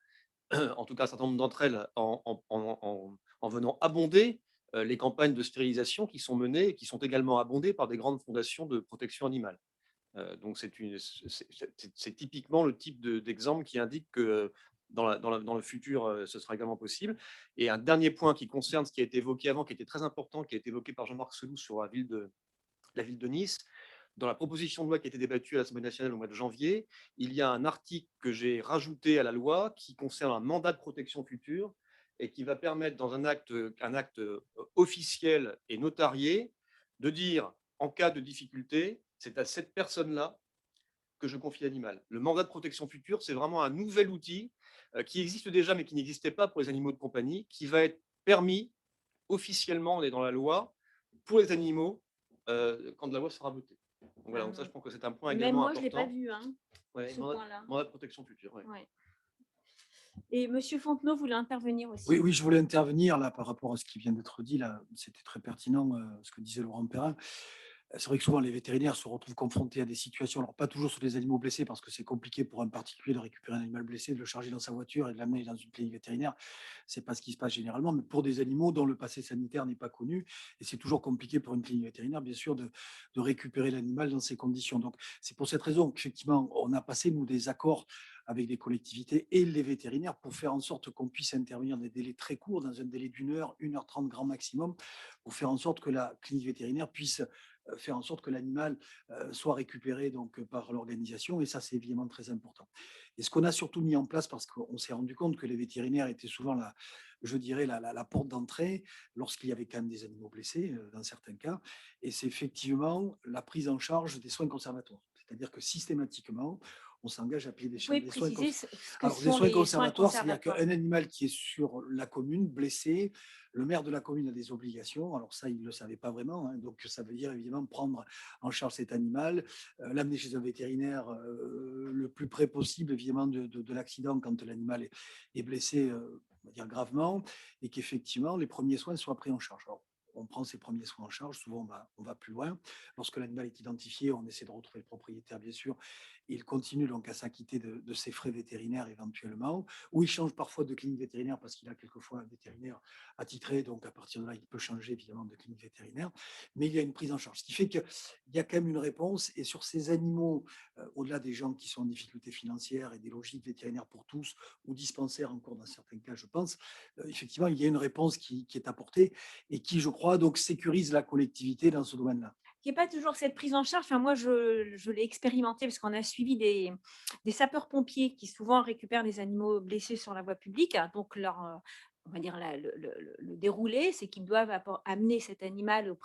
en tout cas un certain nombre d'entre elles, en venant abonder les campagnes de stérilisation qui sont menées et qui sont également abondées par des grandes fondations de protection animale. Donc, c'est typiquement le type d'exemple qui indique que dans le futur, ce sera également possible. Et un dernier point qui concerne ce qui a été évoqué avant, qui était très important, qui a été évoqué par Jean-Marc Selous sur la ville de Nice. Dans la proposition de loi qui a été débattue à l'Assemblée nationale au mois de janvier, il y a un article que j'ai rajouté à la loi qui concerne un mandat de protection future et qui va permettre, dans un acte officiel et notarié, de dire, en cas de difficulté, c'est à cette personne-là que je confie l'animal. Le mandat de protection future, c'est vraiment un nouvel outil qui existe déjà, mais qui n'existait pas pour les animaux de compagnie, qui va être permis officiellement, on est dans la loi, pour les animaux, quand la loi sera votée. Donc voilà, donc ça, je pense que c'est un point Même également moi, je ne l'ai pas important. vu, hein, Ouais, ce point-là. mandat de protection future. Ouais. Ouais. Et Monsieur Fontenot voulait intervenir aussi. Oui, je voulais intervenir là par rapport à ce qui vient d'être dit. Là, c'était très pertinent ce que disait Laurent Perrin. C'est vrai que souvent les vétérinaires se retrouvent confrontés à des situations, alors pas toujours sur les animaux blessés, parce que c'est compliqué pour un particulier de récupérer un animal blessé, de le charger dans sa voiture et de l'amener dans une clinique vétérinaire. C'est pas ce qui se passe généralement, mais pour des animaux dont le passé sanitaire n'est pas connu, et c'est toujours compliqué pour une clinique vétérinaire, bien sûr, de récupérer l'animal dans ces conditions. Donc c'est pour cette raison qu'effectivement, on a passé, nous, des accords avec des collectivités et les vétérinaires pour faire en sorte qu'on puisse intervenir dans des délais très courts, dans un délai d'1 heure, 1 h 30 grand maximum, pour faire en sorte que la clinique vétérinaire puisse faire en sorte que l'animal soit récupéré donc par l'organisation, et ça c'est évidemment très important. Et ce qu'on a surtout mis en place, parce qu'on s'est rendu compte que les vétérinaires étaient souvent je dirais la porte d'entrée lorsqu'il y avait quand même des animaux blessés dans certains cas, et c'est effectivement la prise en charge des soins conservatoires. C'est-à-dire que systématiquement, on s'engage à payer Vous pouvez des soins préciser ce que alors, des sont soins les soins conservatoires, c'est-à-dire conservatoires. qu'un animal qui est sur la commune, blessé, le maire de la commune a des obligations. Alors ça, il ne le savait pas vraiment, hein. Donc, ça veut dire évidemment prendre en charge cet animal, l'amener chez un vétérinaire le plus près possible, évidemment, de l'accident quand l'animal est blessé, on va dire gravement, et qu'effectivement, les premiers soins soient pris en charge. Alors, on prend ces premiers soins en charge, souvent on va plus loin. Lorsque l'animal est identifié, on essaie de retrouver le propriétaire, bien sûr. Il continue donc à s'acquitter de ses frais vétérinaires éventuellement, ou il change parfois de clinique vétérinaire parce qu'il a quelquefois un vétérinaire attitré, donc à partir de là, il peut changer évidemment de clinique vétérinaire, mais il y a une prise en charge. Ce qui fait qu'il y a quand même une réponse, et sur ces animaux, au-delà des gens qui sont en difficulté financière et des logiques vétérinaires pour tous, ou dispensaires encore dans certains cas, je pense, effectivement, il y a une réponse qui est apportée et qui, je crois, donc sécurise la collectivité dans ce domaine-là. Il n'y a pas toujours cette prise en charge. Enfin, moi, je l'ai expérimenté parce qu'on a suivi des sapeurs-pompiers qui souvent récupèrent des animaux blessés sur la voie publique. Donc, on va dire le déroulé, c'est qu'ils doivent amener cet animal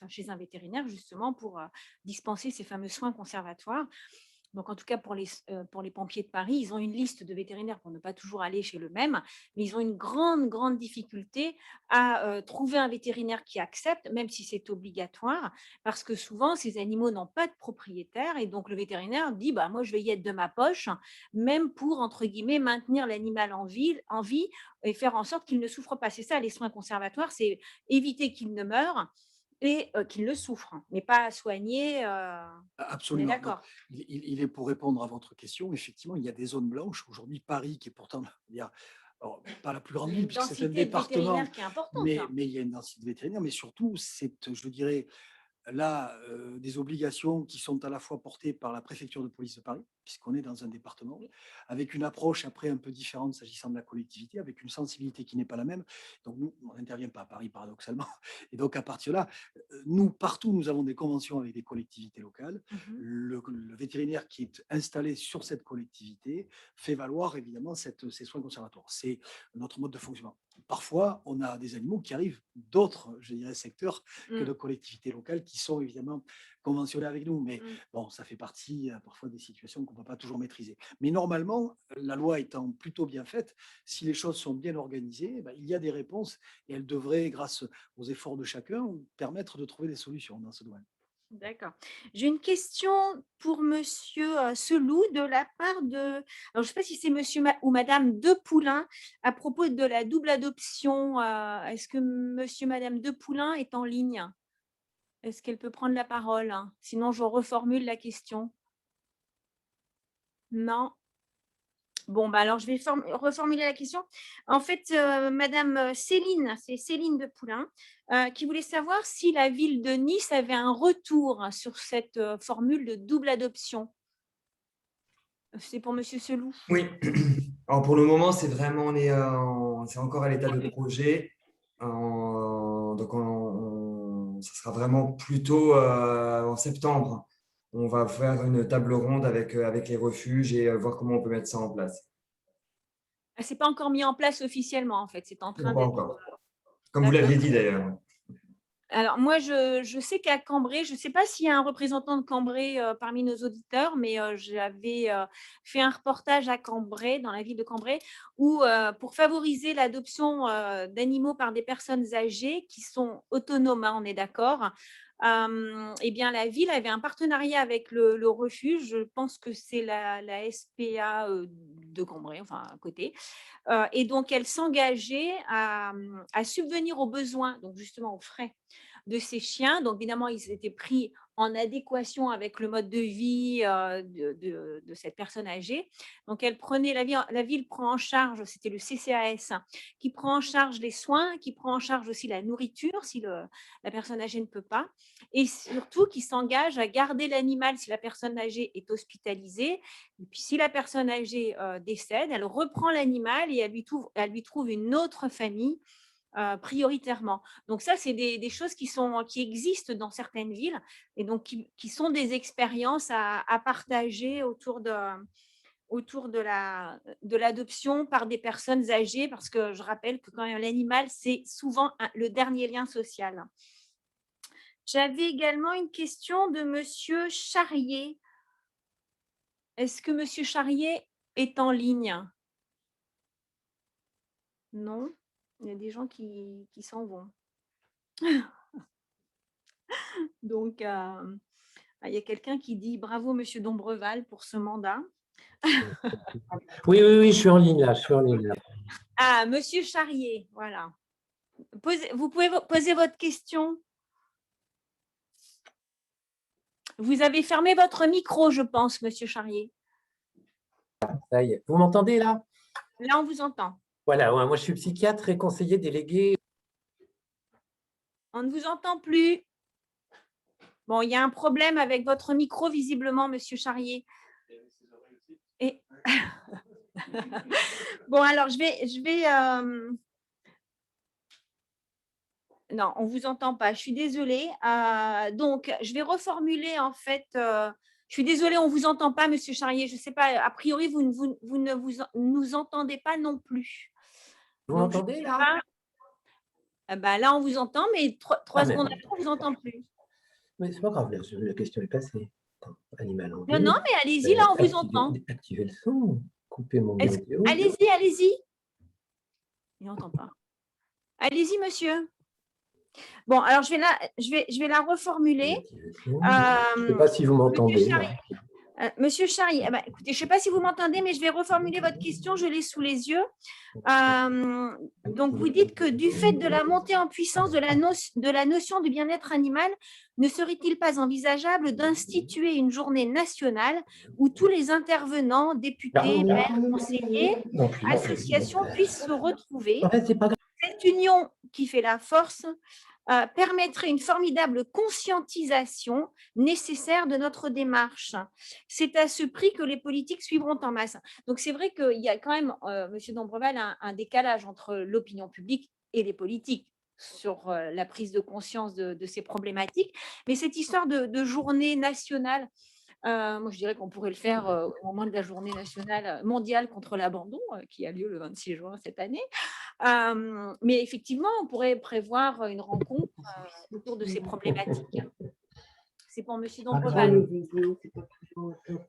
chez un vétérinaire justement pour dispenser ces fameux soins conservatoires. Donc, en tout cas, pour les pompiers de Paris, ils ont une liste de vétérinaires pour ne pas toujours aller chez le même, mais ils ont une grande, grande difficulté à trouver un vétérinaire qui accepte, même si c'est obligatoire, parce que souvent, ces animaux n'ont pas de propriétaire, et donc le vétérinaire dit, bah, moi, je vais y être de ma poche, même pour, entre guillemets, maintenir l'animal en vie et faire en sorte qu'il ne souffre pas. C'est ça, les soins conservatoires, c'est éviter qu'il ne meure et qu'il ne souffre, mais pas soigner. On est Absolument. Donc, d'accord. il est pour répondre à votre question, effectivement, il y a des zones blanches. Aujourd'hui, Paris, qui est pourtant, dire, alors, pas la plus grande Il y a ville, une puisque c'est un densité de département, vétérinaires qui est importante, là. mais il y a une densité de vétérinaires, mais surtout, c'est, je dirais, là, des obligations qui sont à la fois portées par la préfecture de police de Paris, puisqu'on est dans un département, Oui. avec une approche après un peu différente s'agissant de la collectivité, avec une sensibilité qui n'est pas la même. Donc nous, on n'intervient pas à Paris, paradoxalement. Et donc à partir de là, nous, partout, nous avons des conventions avec des collectivités locales. Mhm. Le vétérinaire qui est installé sur cette collectivité fait valoir évidemment ces soins conservatoires. C'est notre mode de fonctionnement. Parfois, on a des animaux qui arrivent d'autres, je dirais, secteurs que de collectivités locales qui sont évidemment conventionnées avec nous. Mais bon, ça fait partie parfois des situations qu'on ne peut pas toujours maîtriser. Mais normalement, la loi étant plutôt bien faite, si les choses sont bien organisées, il y a des réponses, et elles devraient, grâce aux efforts de chacun, permettre de trouver des solutions dans ce domaine. D'accord. J'ai une question pour Monsieur Selou de la part de, alors je ne sais pas si c'est Monsieur ou Madame Depoulain à propos de la double adoption. Est-ce que Monsieur, Madame Depoulain est en ligne? Est-ce qu'elle peut prendre la parole? Sinon, je reformule la question. Non. Bon, bah alors je vais reformuler la question. En fait, Madame Céline, c'est Céline Depoulain, qui voulait savoir si la ville de Nice avait un retour sur cette formule de double adoption. C'est pour Monsieur Selou. Oui. Alors pour le moment, c'est vraiment, c'est encore à l'état de projet. Donc, ça sera vraiment plutôt en septembre. On va faire une table ronde avec les refuges et voir comment on peut mettre ça en place. C'est pas encore mis en place officiellement, en fait. C'est en train Pas d'être. encore. Comme vous l'aviez dit d'ailleurs. Alors, moi, je sais qu'à Cambrai, je ne sais pas s'il y a un représentant de Cambrai parmi nos auditeurs, mais j'avais fait un reportage à Cambrai, dans la ville de Cambrai, où pour favoriser l'adoption d'animaux par des personnes âgées qui sont autonomes, on est d'accord, eh bien, la ville avait un partenariat avec le refuge. Je pense que c'est la SPA de Cambrai, enfin à côté. Et donc, elle s'engageait à subvenir aux besoins, donc justement aux frais de ces chiens. Donc, évidemment, ils étaient pris en adéquation avec le mode de vie de cette personne âgée. Donc, elle prenait, la ville prend en charge, c'était le CCAS, qui prend en charge les soins, qui prend en charge aussi la nourriture si la personne âgée ne peut pas, et surtout qui s'engage à garder l'animal si la personne âgée est hospitalisée. Et puis, si la personne âgée décède, elle reprend l'animal et elle lui trouve une autre famille prioritairement. Donc ça, c'est des choses qui existent dans certaines villes et donc qui sont des expériences à partager autour de l'adoption par des personnes âgées, parce que je rappelle que quand même l'animal, c'est souvent le dernier lien social. J'avais également une question de Monsieur Charrier. Est-ce que Monsieur Charrier est en ligne? Non, il y a des gens qui s'en vont. Donc, il y a quelqu'un qui dit bravo Monsieur Dombreval pour ce mandat. Oui, je suis en ligne là, Ah, Monsieur Charrier, voilà. Vous pouvez poser votre question. Vous avez fermé votre micro, je pense, Monsieur Charrier. Ça y est. Vous m'entendez là? Là, on vous entend. Voilà, moi je suis psychiatre et conseiller délégué. On ne vous entend plus. Bon, il y a un problème avec votre micro, visiblement, Monsieur Charrier. Et... Bon, alors, je vais Non, on ne vous entend pas. Je suis désolée. Donc, je vais reformuler, en fait. Je suis désolée, on ne vous entend pas, Monsieur Charrier. Je ne sais pas, a priori, vous ne nous entendez pas non plus. Vous m'entendez là? Là, on vous entend, mais 3 secondes après, on ne vous entend plus. Mais c'est pas grave, la question est passée. Attends, animal en Non, mais allez-y, là, on vous entend. Activez le son, coupez mon audio. Allez-y. Il n'entend pas. Allez-y, monsieur. Bon, alors je vais la reformuler. Je ne sais pas si vous m'entendez. Monsieur Charrier, écoutez, je ne sais pas si vous m'entendez, mais je vais reformuler votre question, je l'ai sous les yeux. Donc, vous dites que du fait de la montée en puissance de la notion du bien-être animal, ne serait-il pas envisageable d'instituer une journée nationale où tous les intervenants, députés, maires, conseillers, associations puissent se retrouver? Cette union qui fait la force permettrait une formidable conscientisation nécessaire de notre démarche. C'est à ce prix que les politiques suivront en masse. Donc, c'est vrai qu'il y a quand même, Monsieur Dombreval, un décalage entre l'opinion publique et les politiques sur la prise de conscience de ces problématiques. Mais cette histoire de journée nationale, moi, je dirais qu'on pourrait le faire au moment de la journée nationale mondiale contre l'abandon, qui a lieu le 26 juin cette année. Mais effectivement, on pourrait prévoir une rencontre autour de ces problématiques. C'est pour Monsieur Dombreval.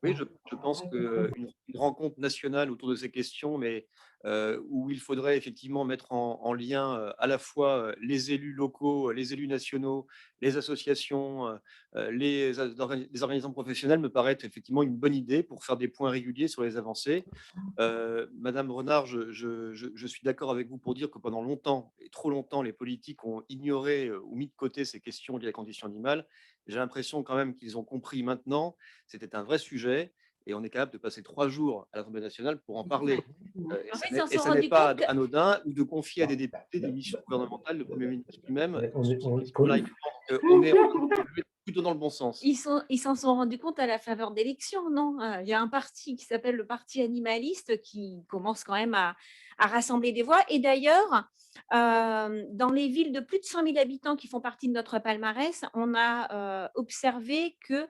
Oui, je pense qu'une une rencontre nationale autour de ces questions, mais où il faudrait effectivement mettre en lien à la fois les élus locaux, les élus nationaux, les associations, les organisations professionnelles, me paraît être effectivement une bonne idée pour faire des points réguliers sur les avancées. Madame Renard, je suis d'accord avec vous pour dire que pendant longtemps, et trop longtemps, les politiques ont ignoré ou mis de côté ces questions liées à la condition animale. J'ai l'impression quand même qu'ils ont compris maintenant, c'était un vrai sujet, et on est capable de passer 3 jours à l'Assemblée nationale pour en parler. En fait, ils s'en Et sont ça n'est rendus pas compte que anodin, ou de confier à des députés des missions gouvernementales, le Premier ministre lui-même, On sur est, ces on est questions-là. connu. Il pense qu'on est en train d'évoluer plutôt dans le bon sens. ils s'en sont rendus compte à la faveur d'élections, non? Il y a un parti qui s'appelle le Parti animaliste qui commence quand même à rassembler des voix. Et d'ailleurs, dans les villes de plus de 100 000 habitants qui font partie de notre palmarès, on a observé que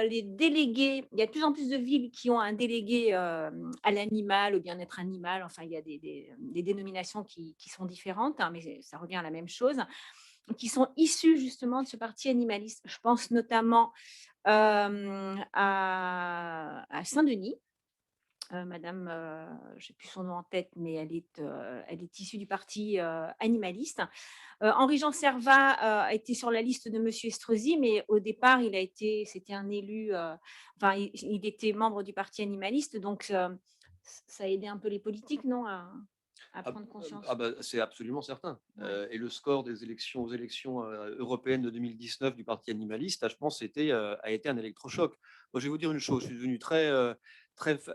les délégués, il y a de plus en plus de villes qui ont un délégué à l'animal, au bien-être animal. Enfin, il y a des dénominations qui sont différentes, hein, mais ça revient à la même chose, qui sont issus justement de ce parti animaliste. Je pense notamment à Saint-Denis. Madame, je n'ai plus son nom en tête, mais elle est issue du parti animaliste. Henri-Jean Servat a été sur la liste de Monsieur Estrosi, mais au départ, c'était un élu, enfin, il était membre du parti animaliste, donc ça a aidé un peu les politiques, non, à prendre conscience. C'est absolument certain. Ouais. Et le score des élections aux élections européennes de 2019 du Parti animaliste, je pense, a été un électrochoc. Moi, je vais vous dire une chose, je suis devenu très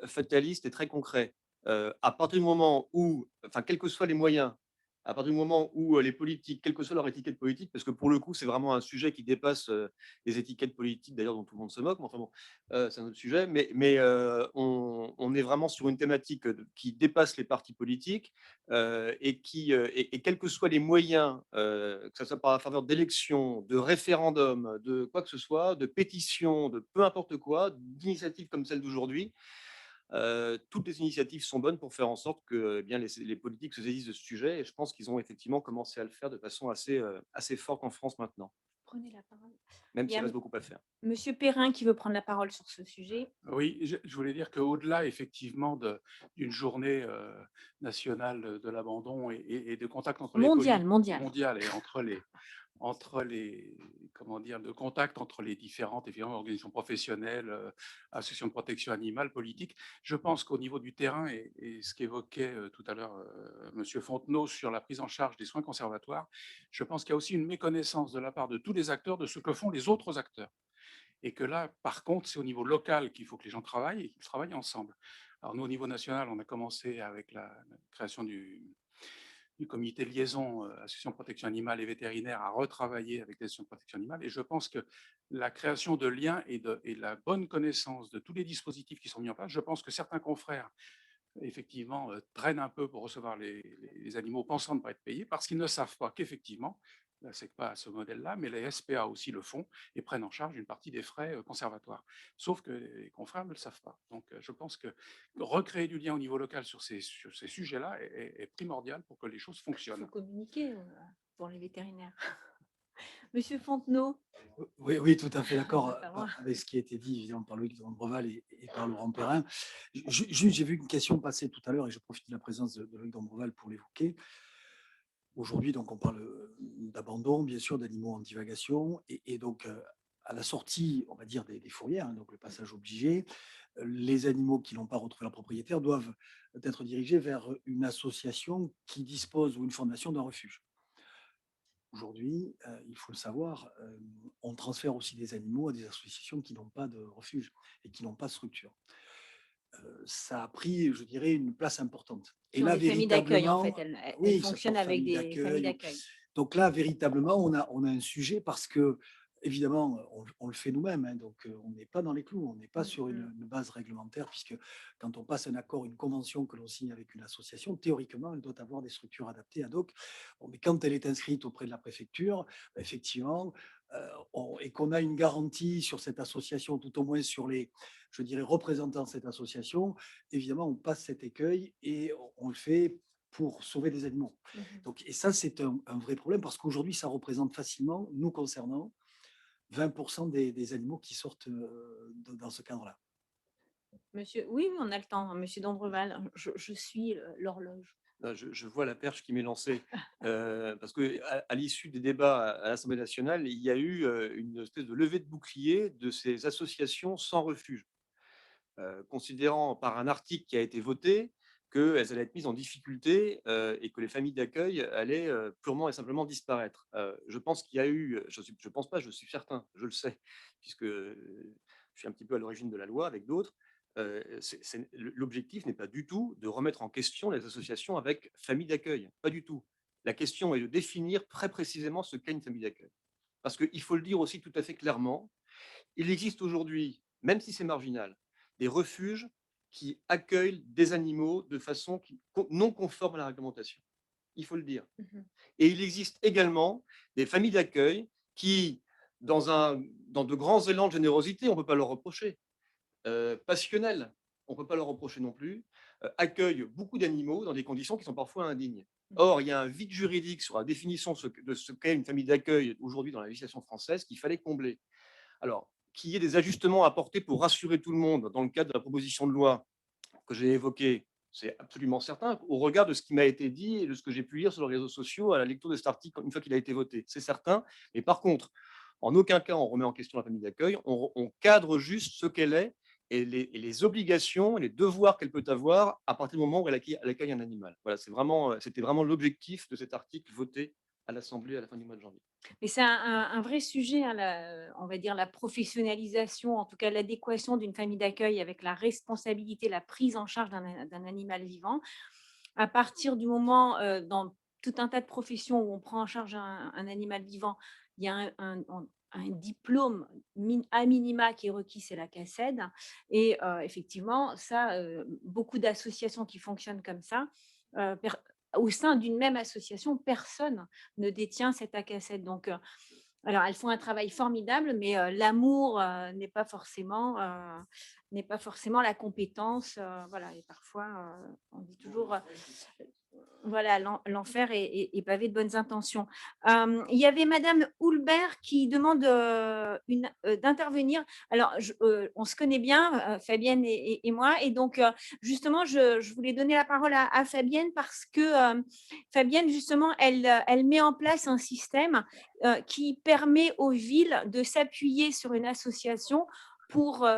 fataliste et très concret. À partir du moment où, enfin, quels que soient les moyens, à partir du moment où les politiques, quelle que soit leur étiquette politique, parce que pour le coup, c'est vraiment un sujet qui dépasse les étiquettes politiques, d'ailleurs, dont tout le monde se moque, mais enfin bon, c'est un autre sujet, mais on est vraiment sur une thématique qui dépasse les partis politiques et quels que soient les moyens, que ce soit par la faveur d'élections, de référendums, de quoi que ce soit, de pétitions, de peu importe quoi, d'initiatives comme celle d'aujourd'hui, toutes les initiatives sont bonnes pour faire en sorte que eh bien, les politiques se saisissent de ce sujet. Et je pense qu'ils ont effectivement commencé à le faire de façon assez forte en France maintenant, Prenez la parole. même Il y s'il a reste beaucoup à faire. Monsieur Perrin qui veut prendre la parole sur ce sujet. Oui, je voulais dire qu'au-delà, effectivement, d'une journée nationale de l'abandon et de contact entre les Mondial. mondial et entre les comment dire, de contact entre les différentes évidemment, organisations professionnelles, associations de protection animale, politiques. Je pense qu'au niveau du terrain, et ce qu'évoquait tout à l'heure Monsieur Fontenot sur la prise en charge des soins conservatoires, je pense qu'il y a aussi une méconnaissance de la part de tous les acteurs de ce que font les autres acteurs. Et que là, par contre, c'est au niveau local qu'il faut que les gens travaillent et qu'ils travaillent ensemble. Alors nous, au niveau national, on a commencé avec la création du comité de liaison association de protection animale et vétérinaire à retravailler avec les associations de protection animale. Et je pense que la création de liens et de la bonne connaissance de tous les dispositifs qui sont mis en place, je pense que certains confrères, effectivement, traînent un peu pour recevoir les animaux pensant ne pas être payés parce qu'ils ne savent pas qu'effectivement, là, c'est pas ce modèle-là, mais les SPA aussi le font et prennent en charge une partie des frais conservatoires. Sauf que les confrères ne le savent pas. Donc, je pense que recréer du lien au niveau local sur ces sujets-là est primordial pour que les choses Il faut fonctionnent. communiquer pour les vétérinaires. Monsieur Fontenot. Oui, oui, tout à fait d'accord Pas moi. avec ce qui a été dit évidemment par Loïc Dombreval et par Laurent Perrin. Juste, j'ai vu une question passer tout à l'heure et je profite de la présence de Loïc Dombreval pour l'évoquer. Aujourd'hui, donc, on parle d'abandon, bien sûr, d'animaux en divagation et donc à la sortie, on va dire, des fourrières, hein, donc le passage obligé, les animaux qui n'ont pas retrouvé leur propriétaire doivent être dirigés vers une association qui dispose ou une fondation d'un refuge. Aujourd'hui, il faut le savoir, on transfère aussi des animaux à des associations qui n'ont pas de refuge et qui n'ont pas de structure. Ça a pris, je dirais, une place importante. Et Qui ont là, des familles d'accueil, en fait. véritablement, Elles oui, ça fonctionnent porte avec famille des familles d'accueil. d'accueil. Donc là, véritablement, on a un sujet parce que, évidemment, on le fait nous-mêmes, hein, donc on n'est pas dans les clous, on n'est pas sur une base réglementaire, puisque quand on passe un accord, une convention que l'on signe avec une association, théoriquement, elle doit avoir des structures adaptées ad hoc. Bon, mais quand elle est inscrite auprès de la préfecture, effectivement, et qu'on a une garantie sur cette association, tout au moins sur les, je dirais, représentants de cette association, évidemment, on passe cet écueil et on le fait pour sauver des animaux. Donc, et ça, c'est un vrai problème parce qu'aujourd'hui, ça représente facilement, nous concernant, 20% des animaux qui sortent dans ce cadre-là. Monsieur, oui, oui, on a le temps, Monsieur Dombreval, je suis l'horloge. Là, je vois la perche qui m'est lancée. Parce qu'à l'issue des débats à l'Assemblée nationale, il y a eu une espèce de levée de bouclier de ces associations sans refuge, considérant par un article qui a été voté qu'elles allaient être mises en difficulté et que les familles d'accueil allaient purement et simplement disparaître. Je pense qu'il y a eu, je pense pas, je suis certain, je le sais, puisque je suis un petit peu à l'origine de la loi avec d'autres. L'objectif n'est pas du tout de remettre en question les associations avec famille d'accueil, pas du tout. La question est de définir très précisément ce qu'est une famille d'accueil. Parce qu'il faut le dire aussi tout à fait clairement, il existe aujourd'hui, même si c'est marginal, des refuges qui accueillent des animaux de façon non conforme à la réglementation. Il faut le dire. Et il existe également des familles d'accueil qui, dans de grands élans de générosité, on ne peut pas leur reprocher, passionnels, on ne peut pas leur reprocher non plus, accueillent beaucoup d'animaux dans des conditions qui sont parfois indignes. Or, il y a un vide juridique sur la définition de ce qu'est une famille d'accueil aujourd'hui dans la législation française qu'il fallait combler. Alors, qu'il y ait des ajustements à apporter pour rassurer tout le monde dans le cadre de la proposition de loi que j'ai évoquée, c'est absolument certain, au regard de ce qui m'a été dit et de ce que j'ai pu lire sur les réseaux sociaux à la lecture de cet article une fois qu'il a été voté. C'est certain. Mais par contre, en aucun cas, on remet en question la famille d'accueil. On cadre juste ce qu'elle est et les obligations et les devoirs qu'elle peut avoir à partir du moment où elle accueille un animal. Voilà, c'était vraiment l'objectif de cet article voté à l'Assemblée à la fin du mois de janvier. Mais c'est un vrai sujet, hein, on va dire la professionnalisation, en tout cas l'adéquation d'une famille d'accueil avec la responsabilité, la prise en charge d'un animal vivant. À partir du moment, dans tout un tas de professions où on prend en charge un animal vivant, il y a un diplôme à minima qui est requis, c'est la CACED. Et effectivement, ça, beaucoup d'associations qui fonctionnent comme ça, au sein d'une même association, personne ne détient cette ACACED. Donc, alors, elles font un travail formidable, mais l'amour n'est pas forcément la compétence. Voilà, et parfois, on dit toujours, voilà, l'enfer est pavé de bonnes intentions. Il y avait Madame Houlbert qui demande d'intervenir. Alors, on se connaît bien, Fabienne et moi, et donc justement, je voulais donner la parole à Fabienne parce que Fabienne, justement, elle met en place un système qui permet aux villes de s'appuyer sur une association pour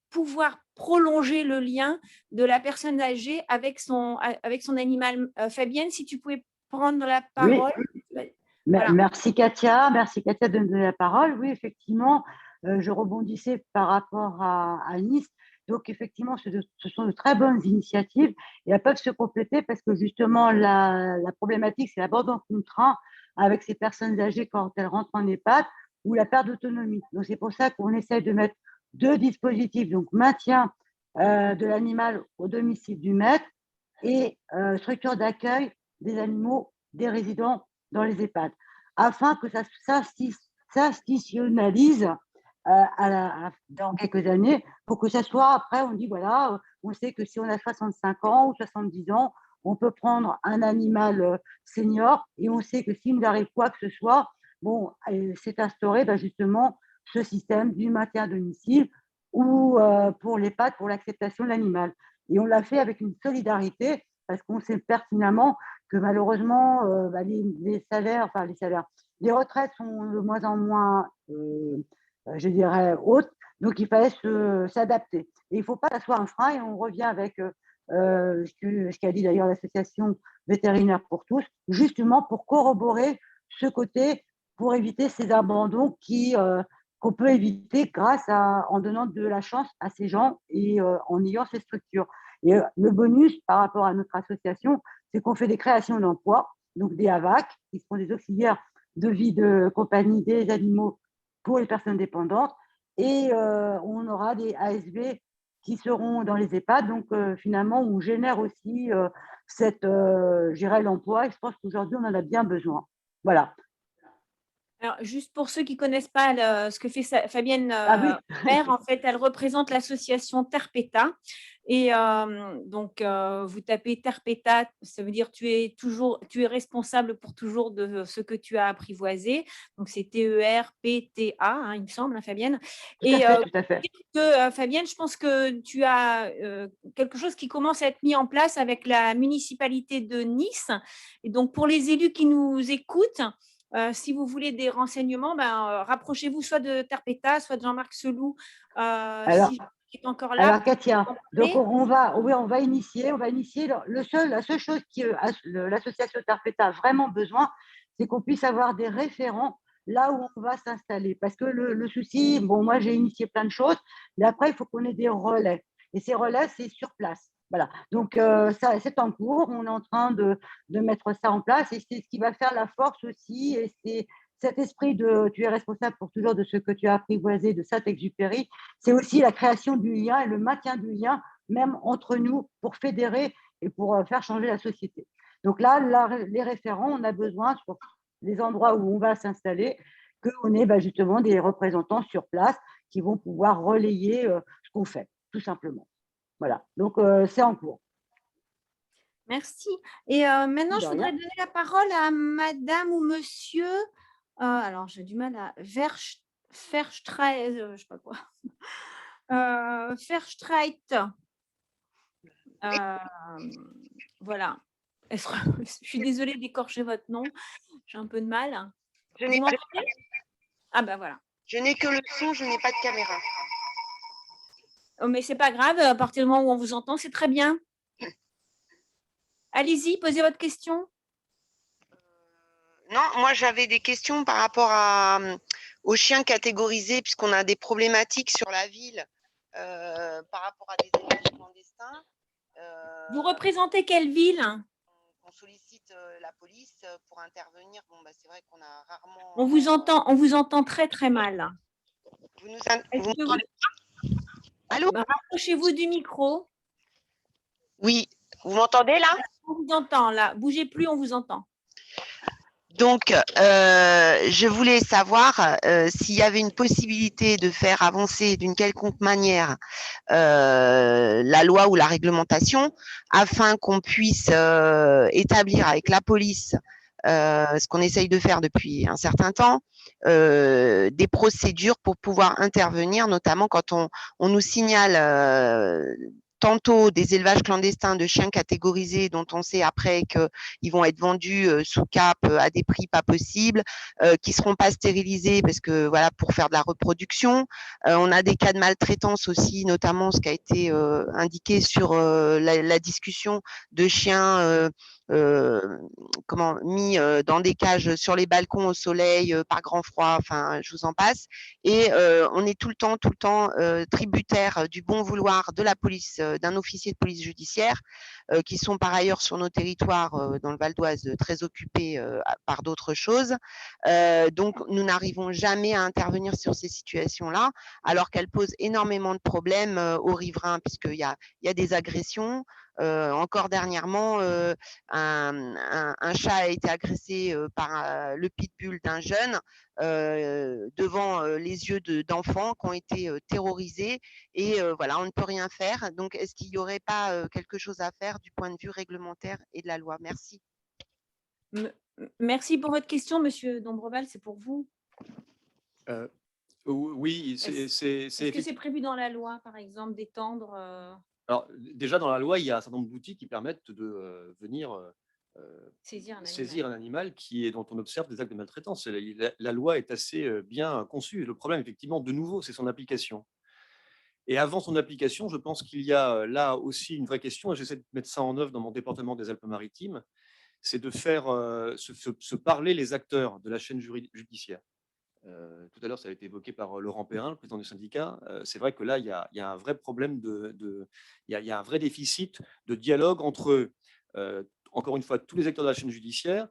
pouvoir prolonger le lien de la personne âgée avec son animal. Fabienne, si tu pouvais prendre la parole. Oui. Voilà. Merci Katia de me donner la parole. Oui, effectivement, je rebondissais par rapport à Nice. Donc, effectivement, ce sont de très bonnes initiatives et elles peuvent se compléter parce que justement, la problématique, c'est l'abandon contraint avec ces personnes âgées quand elles rentrent en EHPAD ou la perte d'autonomie. Donc, c'est pour ça qu'on essaie de mettre deux dispositifs, donc maintien de l'animal au domicile du maître et structure d'accueil des animaux des résidents dans les EHPAD, afin que ça s'institutionnalise dans quelques années, pour que ça soit, après, on dit, voilà, on sait que si on a 65 ans ou 70 ans, on peut prendre un animal senior, et on sait que s'il nous arrive quoi que ce soit, bon, c'est instauré justement ce système du maintien à domicile ou pour l'EHPAD, pour l'acceptation de l'animal. Et on l'a fait avec une solidarité, parce qu'on sait pertinemment que malheureusement, les retraites sont de moins en moins, je dirais, hautes, donc il fallait s'adapter. Et il ne faut pas que ça soit un frein, et on revient avec ce qu'a dit d'ailleurs l'association vétérinaire pour tous, justement pour corroborer ce côté, pour éviter ces abandons qu'on peut éviter en donnant de la chance à ces gens et en ayant ces structures. Et le bonus par rapport à notre association, c'est qu'on fait des créations d'emplois, donc des AVAC, qui sont des auxiliaires de vie de compagnie des animaux pour les personnes dépendantes, et on aura des ASV qui seront dans les EHPAD. Donc finalement, on génère aussi l'emploi, et je pense qu'aujourd'hui, on en a bien besoin. Voilà. Alors, juste pour ceux qui ne connaissent pas ce que fait Fabienne Ah oui, Aubert, en fait, elle représente l'association Terpeta. Et donc, vous tapez Terpeta, ça veut dire tu es responsable pour toujours de ce que tu as apprivoisé. Donc, c'est TERPTA, hein, il me semble, hein, Fabienne. tout à Et fait, tout à fait. Fabienne, je pense que tu as quelque chose qui commence à être mis en place avec la municipalité de Nice. Et donc, pour les élus qui nous écoutent, si vous voulez des renseignements, rapprochez-vous soit de Terpeta, soit de Jean-Marc Selou, Alors, si je est encore là. alors Katia, donc oui, on va initier la seule chose que l'association Tarpeta a vraiment besoin, c'est qu'on puisse avoir des référents là où on va s'installer. Parce que le souci, bon, moi j'ai initié plein de choses, mais après il faut qu'on ait des relais. Et ces relais, c'est sur place. Voilà. Donc ça, c'est en cours, on est en train de mettre ça en place et c'est ce qui va faire la force aussi. Et c'est cet esprit de tu es responsable pour toujours de ce que tu as apprivoisé de Saint-Exupéry, c'est aussi la création du lien et le maintien du lien, même entre nous, pour fédérer et pour faire changer la société. Donc là, les référents, on a besoin sur les endroits où on va s'installer, qu'on ait justement des représentants sur place qui vont pouvoir relayer ce qu'on fait, tout simplement. Voilà, donc c'est en cours. Merci. Et maintenant, De je voudrais rien. donner la parole à madame ou monsieur, alors j'ai du mal à Verstreit, je sais pas quoi. Verstreit. Voilà. Je suis désolée d'écorcher votre nom. J'ai un peu de mal. Je Vous n'ai m'entendez? Ah ben voilà. que le son, je n'ai pas de caméra. Oh, mais c'est pas grave, à partir du moment où on vous entend, c'est très bien. Allez-y, posez votre question. Non, moi j'avais des questions par rapport aux chiens catégorisés, puisqu'on a des problématiques sur la ville par rapport à des élevages clandestins. Vous représentez quelle ville? On sollicite la police pour intervenir. Bon, c'est vrai qu'on a rarement. On vous entend très très mal. Vous m'entendez? Allô? Rapprochez-vous du micro. Oui, vous m'entendez là? On vous entend là. Bougez plus, on vous entend. Donc, je voulais savoir s'il y avait une possibilité de faire avancer d'une quelconque manière la loi ou la réglementation afin qu'on puisse établir avec la police ce qu'on essaye de faire depuis un certain temps, des procédures pour pouvoir intervenir, notamment quand on nous signale tantôt des élevages clandestins de chiens catégorisés dont on sait après qu'ils vont être vendus sous cap à des prix pas possibles, qui seront pas stérilisés parce que voilà pour faire de la reproduction. On a des cas de maltraitance aussi, notamment ce qui a été indiqué sur la discussion de chiens mis dans des cages sur les balcons au soleil par grand froid, enfin je vous en passe. Et on est tout le temps tributaire du bon vouloir de la police, d'un officier de police judiciaire, qui sont par ailleurs sur nos territoires dans le Val d'Oise très occupés par d'autres choses. Donc nous n'arrivons jamais à intervenir sur ces situations-là, alors qu'elles posent énormément de problèmes aux riverains, puisqu'il y a des agressions. Encore dernièrement, un chat a été agressé par le pitbull d'un jeune devant les yeux d'enfants qui ont été terrorisés et voilà, on ne peut rien faire. Donc, est-ce qu'il n'y aurait pas quelque chose à faire du point de vue réglementaire et de la loi? Merci. Merci pour votre question, monsieur Dombreval, c'est pour vous. Oui, Est-ce que c'est prévu dans la loi, par exemple, d'étendre Alors, déjà, dans la loi, il y a un certain nombre d'outils qui permettent de venir saisir un animal dont on observe des actes de maltraitance. La loi est assez bien conçue. Le problème, effectivement, de nouveau, c'est son application. Et avant son application, je pense qu'il y a là aussi une vraie question, et j'essaie de mettre ça en œuvre dans mon département des Alpes-Maritimes, c'est de faire se parler les acteurs de la chaîne judiciaire. Tout à l'heure, ça a été évoqué par Laurent Perrin, le président du syndicat. C'est vrai que là, il y a un vrai problème il y a un vrai déficit de dialogue entre, encore une fois, tous les acteurs de la chaîne judiciaire.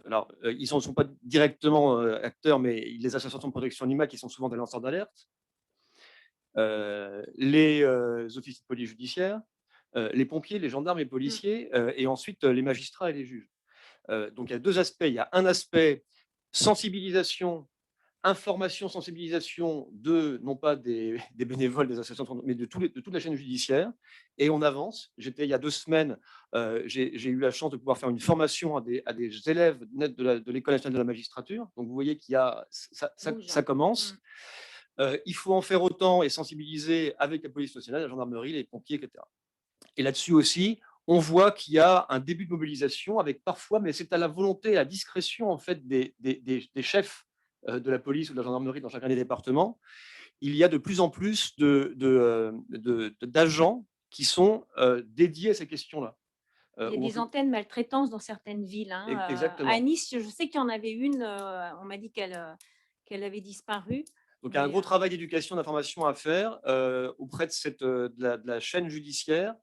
Alors, ils ne sont pas directement acteurs, mais les associations de protection animale qui sont souvent des lanceurs d'alerte, les officiers de police judiciaire, les pompiers, les gendarmes, les policiers, et ensuite les magistrats et les juges. Donc, il y a deux aspects. Il y a un aspect sensibilisation, information, sensibilisation non pas des bénévoles, des associations, mais de toute la chaîne judiciaire. Et on avance. Il y a 2 semaines, j'ai eu la chance de pouvoir faire une formation à des élèves de l'École nationale de la magistrature. Donc, vous voyez qu'il y a, ça commence. Il faut en faire autant et sensibiliser avec la police nationale, la gendarmerie, les pompiers, etc. Et là-dessus aussi, on voit qu'il y a un début de mobilisation avec parfois, mais c'est à la volonté, à la discrétion en fait des chefs de la police ou de la gendarmerie dans chacun des départements. Il y a de plus en plus d'agents qui sont dédiés à ces questions-là. Il y a des antennes maltraitance dans certaines villes. Exactement. À Nice, je sais qu'il y en avait une, on m'a dit qu'elle avait disparu. Donc, il y a un gros travail d'éducation, d'information à faire auprès de la chaîne judiciaire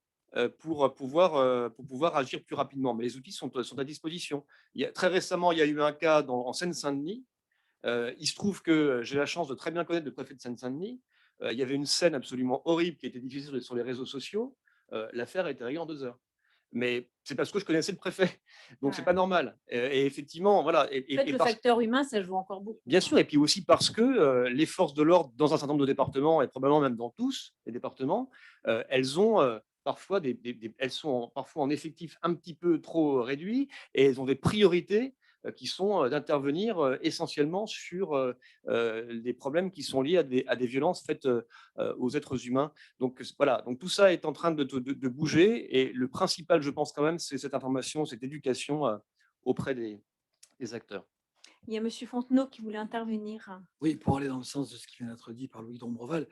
pour pouvoir agir plus rapidement. Mais les outils sont à disposition. Très récemment, il y a eu un cas en Seine-Saint-Denis. Il se trouve que j'ai la chance de très bien connaître le préfet de Seine-Saint-Denis. Il y avait une scène absolument horrible qui a été diffusée sur les réseaux sociaux. L'affaire a été réglée en 2 heures. Mais c'est parce que je connaissais le préfet. Donc, c'est pas normal. Et effectivement, voilà. En fait, le facteur humain, ça joue encore beaucoup. Bien sûr, et puis aussi parce que les forces de l'ordre, dans un certain nombre de départements, et probablement même dans tous les départements, elles ont parfois elles sont parfois en effectif un petit peu trop réduit, et elles ont des priorités qui sont d'intervenir essentiellement sur des problèmes qui sont liés à des violences faites aux êtres humains. Donc voilà, donc tout ça est en train de bouger, et le principal, je pense quand même, c'est cette information, cette éducation auprès des acteurs. Il y a M. Fontenot qui voulait intervenir. Oui, pour aller dans le sens de ce qui vient d'être dit par Louis Dombreval,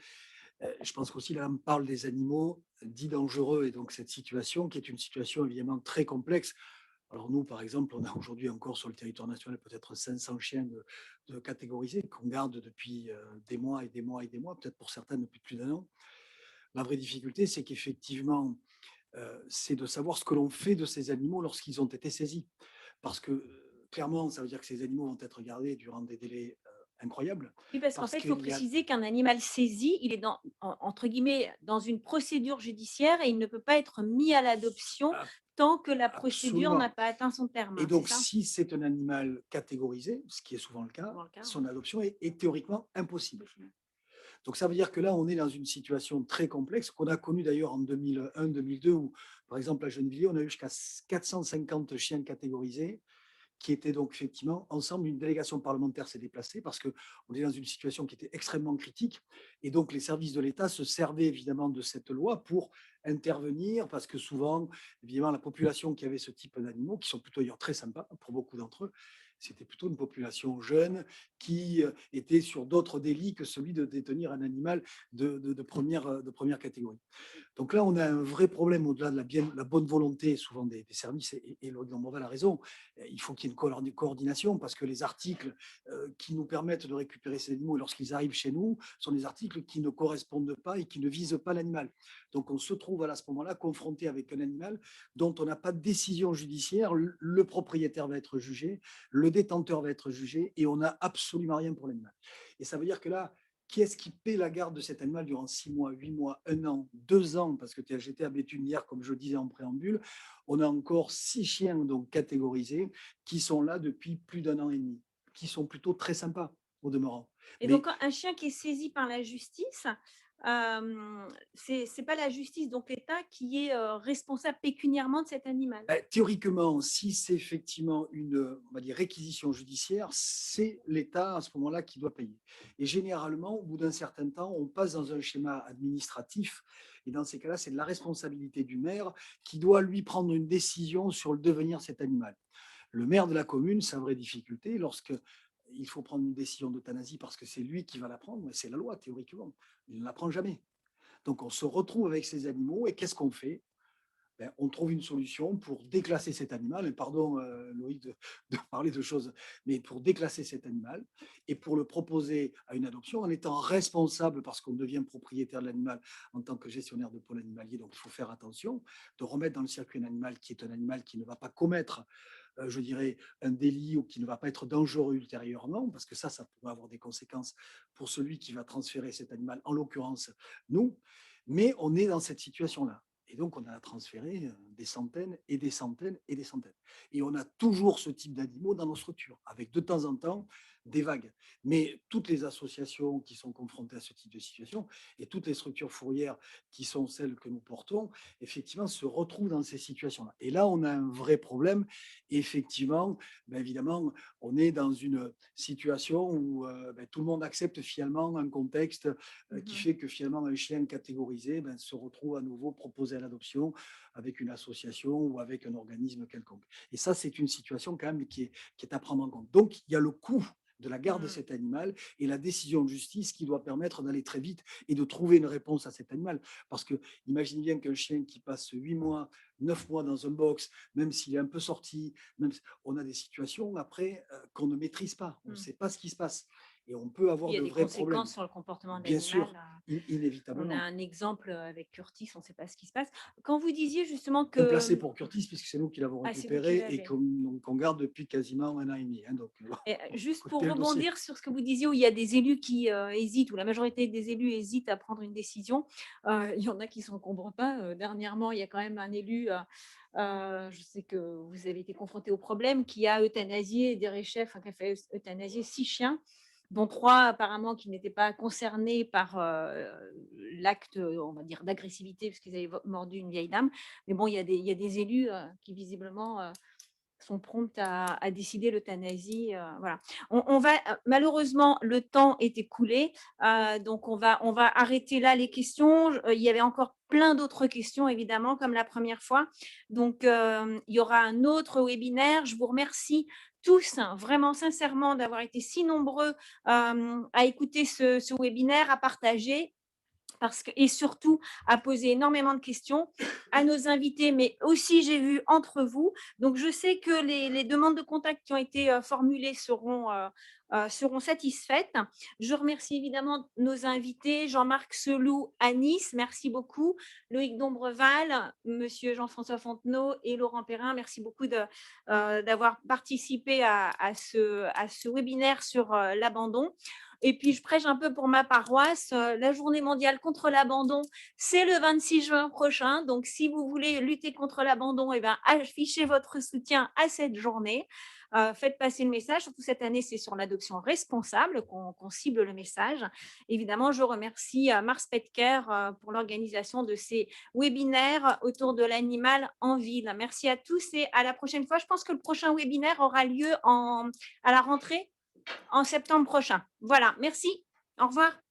je pense qu'aussi là, on parle des animaux dits dangereux, et donc cette situation qui est une situation évidemment très complexe. Alors nous, par exemple, on a aujourd'hui encore sur le territoire national peut-être 500 chiens de catégorisés qu'on garde depuis des mois et des mois et des mois, peut-être pour certains depuis plus d'1 an. La vraie difficulté, c'est qu'effectivement, c'est de savoir ce que l'on fait de ces animaux lorsqu'ils ont été saisis. Parce que clairement, ça veut dire que ces animaux vont être gardés durant des délais incroyables. Oui, parce qu'en fait, il faut préciser qu'un animal saisi, il est entre guillemets dans une procédure judiciaire et il ne peut pas être mis à l'adoption tant que la procédure n'a pas atteint son terme. Et donc, si c'est un animal catégorisé, ce qui est souvent le cas, son adoption est théoriquement impossible. Donc, ça veut dire que là, on est dans une situation très complexe qu'on a connue d'ailleurs en 2001-2002 où, par exemple, à Gennevilliers, on a eu jusqu'à 450 chiens catégorisés qui étaient donc effectivement ensemble. Une délégation parlementaire s'est déplacée parce qu'on est dans une situation qui était extrêmement critique. Et donc, les services de l'État se servaient évidemment de cette loi pour intervenir parce que souvent, évidemment, la population qui avait ce type d'animaux, qui sont plutôt d'ailleurs très sympas pour beaucoup d'entre eux, c'était plutôt une population jeune qui était sur d'autres délits que celui de détenir un animal de première catégorie. Donc là, on a un vrai problème au-delà de la bonne volonté souvent des services, et Louis Dombreval a raison. Il faut qu'il y ait une coordination parce que les articles qui nous permettent de récupérer ces animaux lorsqu'ils arrivent chez nous sont des articles qui ne correspondent pas et qui ne visent pas l'animal. Donc on se trouve à ce moment-là confronté avec un animal dont on n'a pas de décision judiciaire. Le propriétaire va être jugé, le détenteur va être jugé et on n'a absolument rien pour l'animal. Et ça veut dire que là, qui est-ce qui paie la garde de cet animal durant 6 mois, 8 mois, 1 an, 2 ans? Parce que j'étais à Béthune hier, comme je disais en préambule, on a encore 6 chiens donc catégorisés qui sont là depuis plus d'1 an et demi, qui sont plutôt très sympas au demeurant. Et donc, un chien qui est saisi par la justice, c'est pas la justice, donc l'État, qui est responsable pécuniairement de cet animal. Théoriquement, si c'est effectivement une, on va dire, réquisition judiciaire, c'est l'État à ce moment-là qui doit payer. Et généralement, au bout d'un certain temps, on passe dans un schéma administratif. Et dans ces cas-là, c'est de la responsabilité du maire qui doit, lui, prendre une décision sur le devenir de cet animal. Le maire de la commune, sa vraie difficulté, lorsqu'il faut prendre une décision d'euthanasie parce que c'est lui qui va la prendre, mais c'est la loi, théoriquement. Il ne la prend jamais. Donc, on se retrouve avec ces animaux et qu'est-ce qu'on fait? On trouve une solution pour déclasser cet animal, et pardon Loïc de parler de choses, mais pour déclasser cet animal et pour le proposer à une adoption en étant responsable parce qu'on devient propriétaire de l'animal en tant que gestionnaire de pôle animalier. Donc il faut faire attention de remettre dans le circuit un animal qui est un animal qui ne va pas commettre, je dirais, un délit ou qui ne va pas être dangereux ultérieurement, parce que ça pourrait avoir des conséquences pour celui qui va transférer cet animal, en l'occurrence nous, mais on est dans cette situation-là. Et donc, on a transféré des centaines et des centaines et des centaines. Et on a toujours ce type d'animaux dans nos structures, avec de temps en temps des vagues. Mais toutes les associations qui sont confrontées à ce type de situation et toutes les structures fourrières qui sont celles que nous portons, effectivement, se retrouvent dans ces situations-là. Et là, on a un vrai problème. Effectivement, ben évidemment, on est dans une situation où tout le monde accepte finalement un contexte qui fait que finalement un chien catégorisé se retrouve à nouveau proposé à l'adoption avec une association ou avec un organisme quelconque. Et ça, c'est une situation quand même qui est à prendre en compte. Donc, il y a le coût de la garde de cet animal et la décision de justice qui doit permettre d'aller très vite et de trouver une réponse à cet animal. Parce que imaginez bien qu'un chien qui passe 8 mois, 9 mois dans un box, même s'il est un peu sorti, on a des situations après qu'on ne maîtrise pas. On ne sait pas ce qui se passe. Et on peut avoir Il y a de des vrais problèmes. conséquences sur le comportement de Bien l'animal. sûr, inévitablement. On a un exemple avec Curtis, on ne sait pas ce qui se passe. Quand vous disiez justement On que… placé pour Curtis, puisque c'est nous qui l'avons Ah, c'est vous qui récupéré et l'avez. qu'on garde depuis quasiment 1 an et demi. Donc, Et juste pour écoutez le dossier. rebondir sur ce que vous disiez, où il y a des élus qui hésitent, où la majorité des élus hésitent à prendre une décision, il y en a qui ne s'en comprennent pas. Dernièrement, il y a quand même un élu, je sais que vous avez été confronté au problème, qui a euthanasié des rechefs, qui a fait euthanasier 6 chiens, dont 3 apparemment qui n'étaient pas concernés par l'acte, on va dire, d'agressivité, parce qu'ils avaient mordu une vieille dame. Mais bon, il y a des élus qui visiblement… sont promptes à décider l'euthanasie. Voilà. On va malheureusement, le temps est écoulé, donc on va arrêter là les questions. Il y avait encore plein d'autres questions, évidemment, comme la première fois. Donc, il y aura un autre webinaire. Je vous remercie tous, vraiment sincèrement, d'avoir été si nombreux à écouter ce webinaire, à partager. Et surtout à poser énormément de questions à nos invités, mais aussi j'ai vu entre vous. Donc je sais que les demandes de contact qui ont été formulées seront satisfaites. Je remercie évidemment nos invités, Jean-Marc Selou à Nice, merci beaucoup, Loïc Dombreval, Monsieur Jean-François Fontenot et Laurent Perrin, merci beaucoup d'avoir participé à ce webinaire sur l'abandon. Et puis, je prêche un peu pour ma paroisse. La journée mondiale contre l'abandon, c'est le 26 juin prochain. Donc, si vous voulez lutter contre l'abandon, affichez votre soutien à cette journée. Faites passer le message. Surtout cette année, c'est sur l'adoption responsable qu'on cible le message. Évidemment, je remercie Mars Petcare pour l'organisation de ces webinaires autour de l'animal en ville. Merci à tous et à la prochaine fois. Je pense que le prochain webinaire aura lieu à la rentrée en septembre prochain. Voilà, merci. Au revoir.